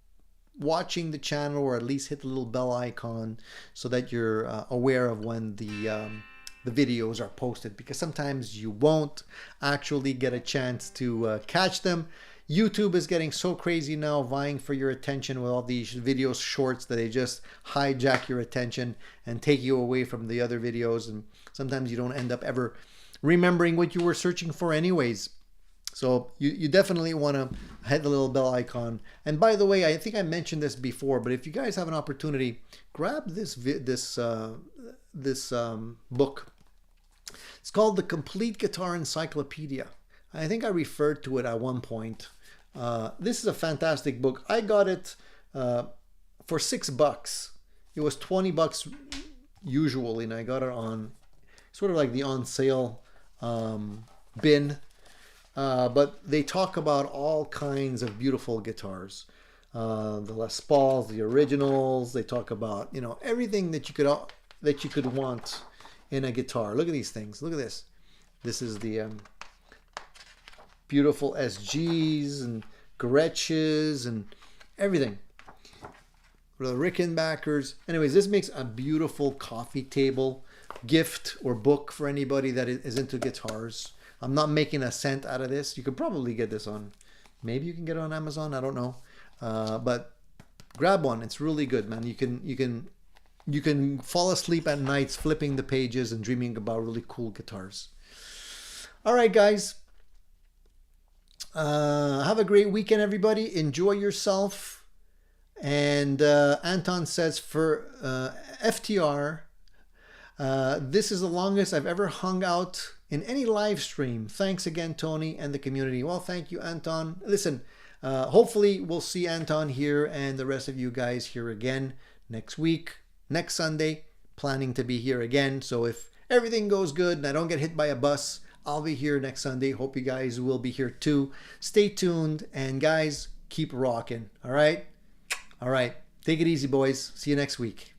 watching the channel, or at least hit the little bell icon so that you're aware of when the videos are posted. Because sometimes you won't actually get a chance to catch them. YouTube is getting so crazy now, vying for your attention with all these video shorts that they just hijack your attention and take you away from the other videos. And sometimes you don't end up ever remembering what you were searching for anyways. So you definitely want to hit the little bell icon. And by the way, I think I mentioned this before, but if you guys have an opportunity, grab this book. It's called The Complete Guitar Encyclopedia. I think I referred to it at one point. This is a fantastic book. I got it for $6. It was $20 usually, and I got it on sort of like the on sale bin. But they talk about all kinds of beautiful guitars. The Les Pauls, the originals. They talk about, everything that you could want in a guitar. Look at these things. Look at this. This is the beautiful SGs and Gretches and everything. The Rickenbackers. Anyways, this makes a beautiful coffee table gift or book for anybody that is into guitars. I'm not making a cent out of this. You could probably get this on, maybe you can get it on Amazon. I don't know, but grab one. It's really good, man. You can fall asleep at nights flipping the pages and dreaming about really cool guitars. All right, guys. Have a great weekend, everybody. Enjoy yourself. And Anton says for FTR, this is the longest I've ever hung out in any live stream. Thanks again, Tony, and the community. Well, thank you, Anton. Listen, hopefully we'll see Anton here and the rest of you guys here again next week, next Sunday. Planning to be here again. So if everything goes good and I don't get hit by a bus, I'll be here next Sunday. Hope you guys will be here too. Stay tuned, and guys, keep rocking. All right? All right. Take it easy, boys. See you next week.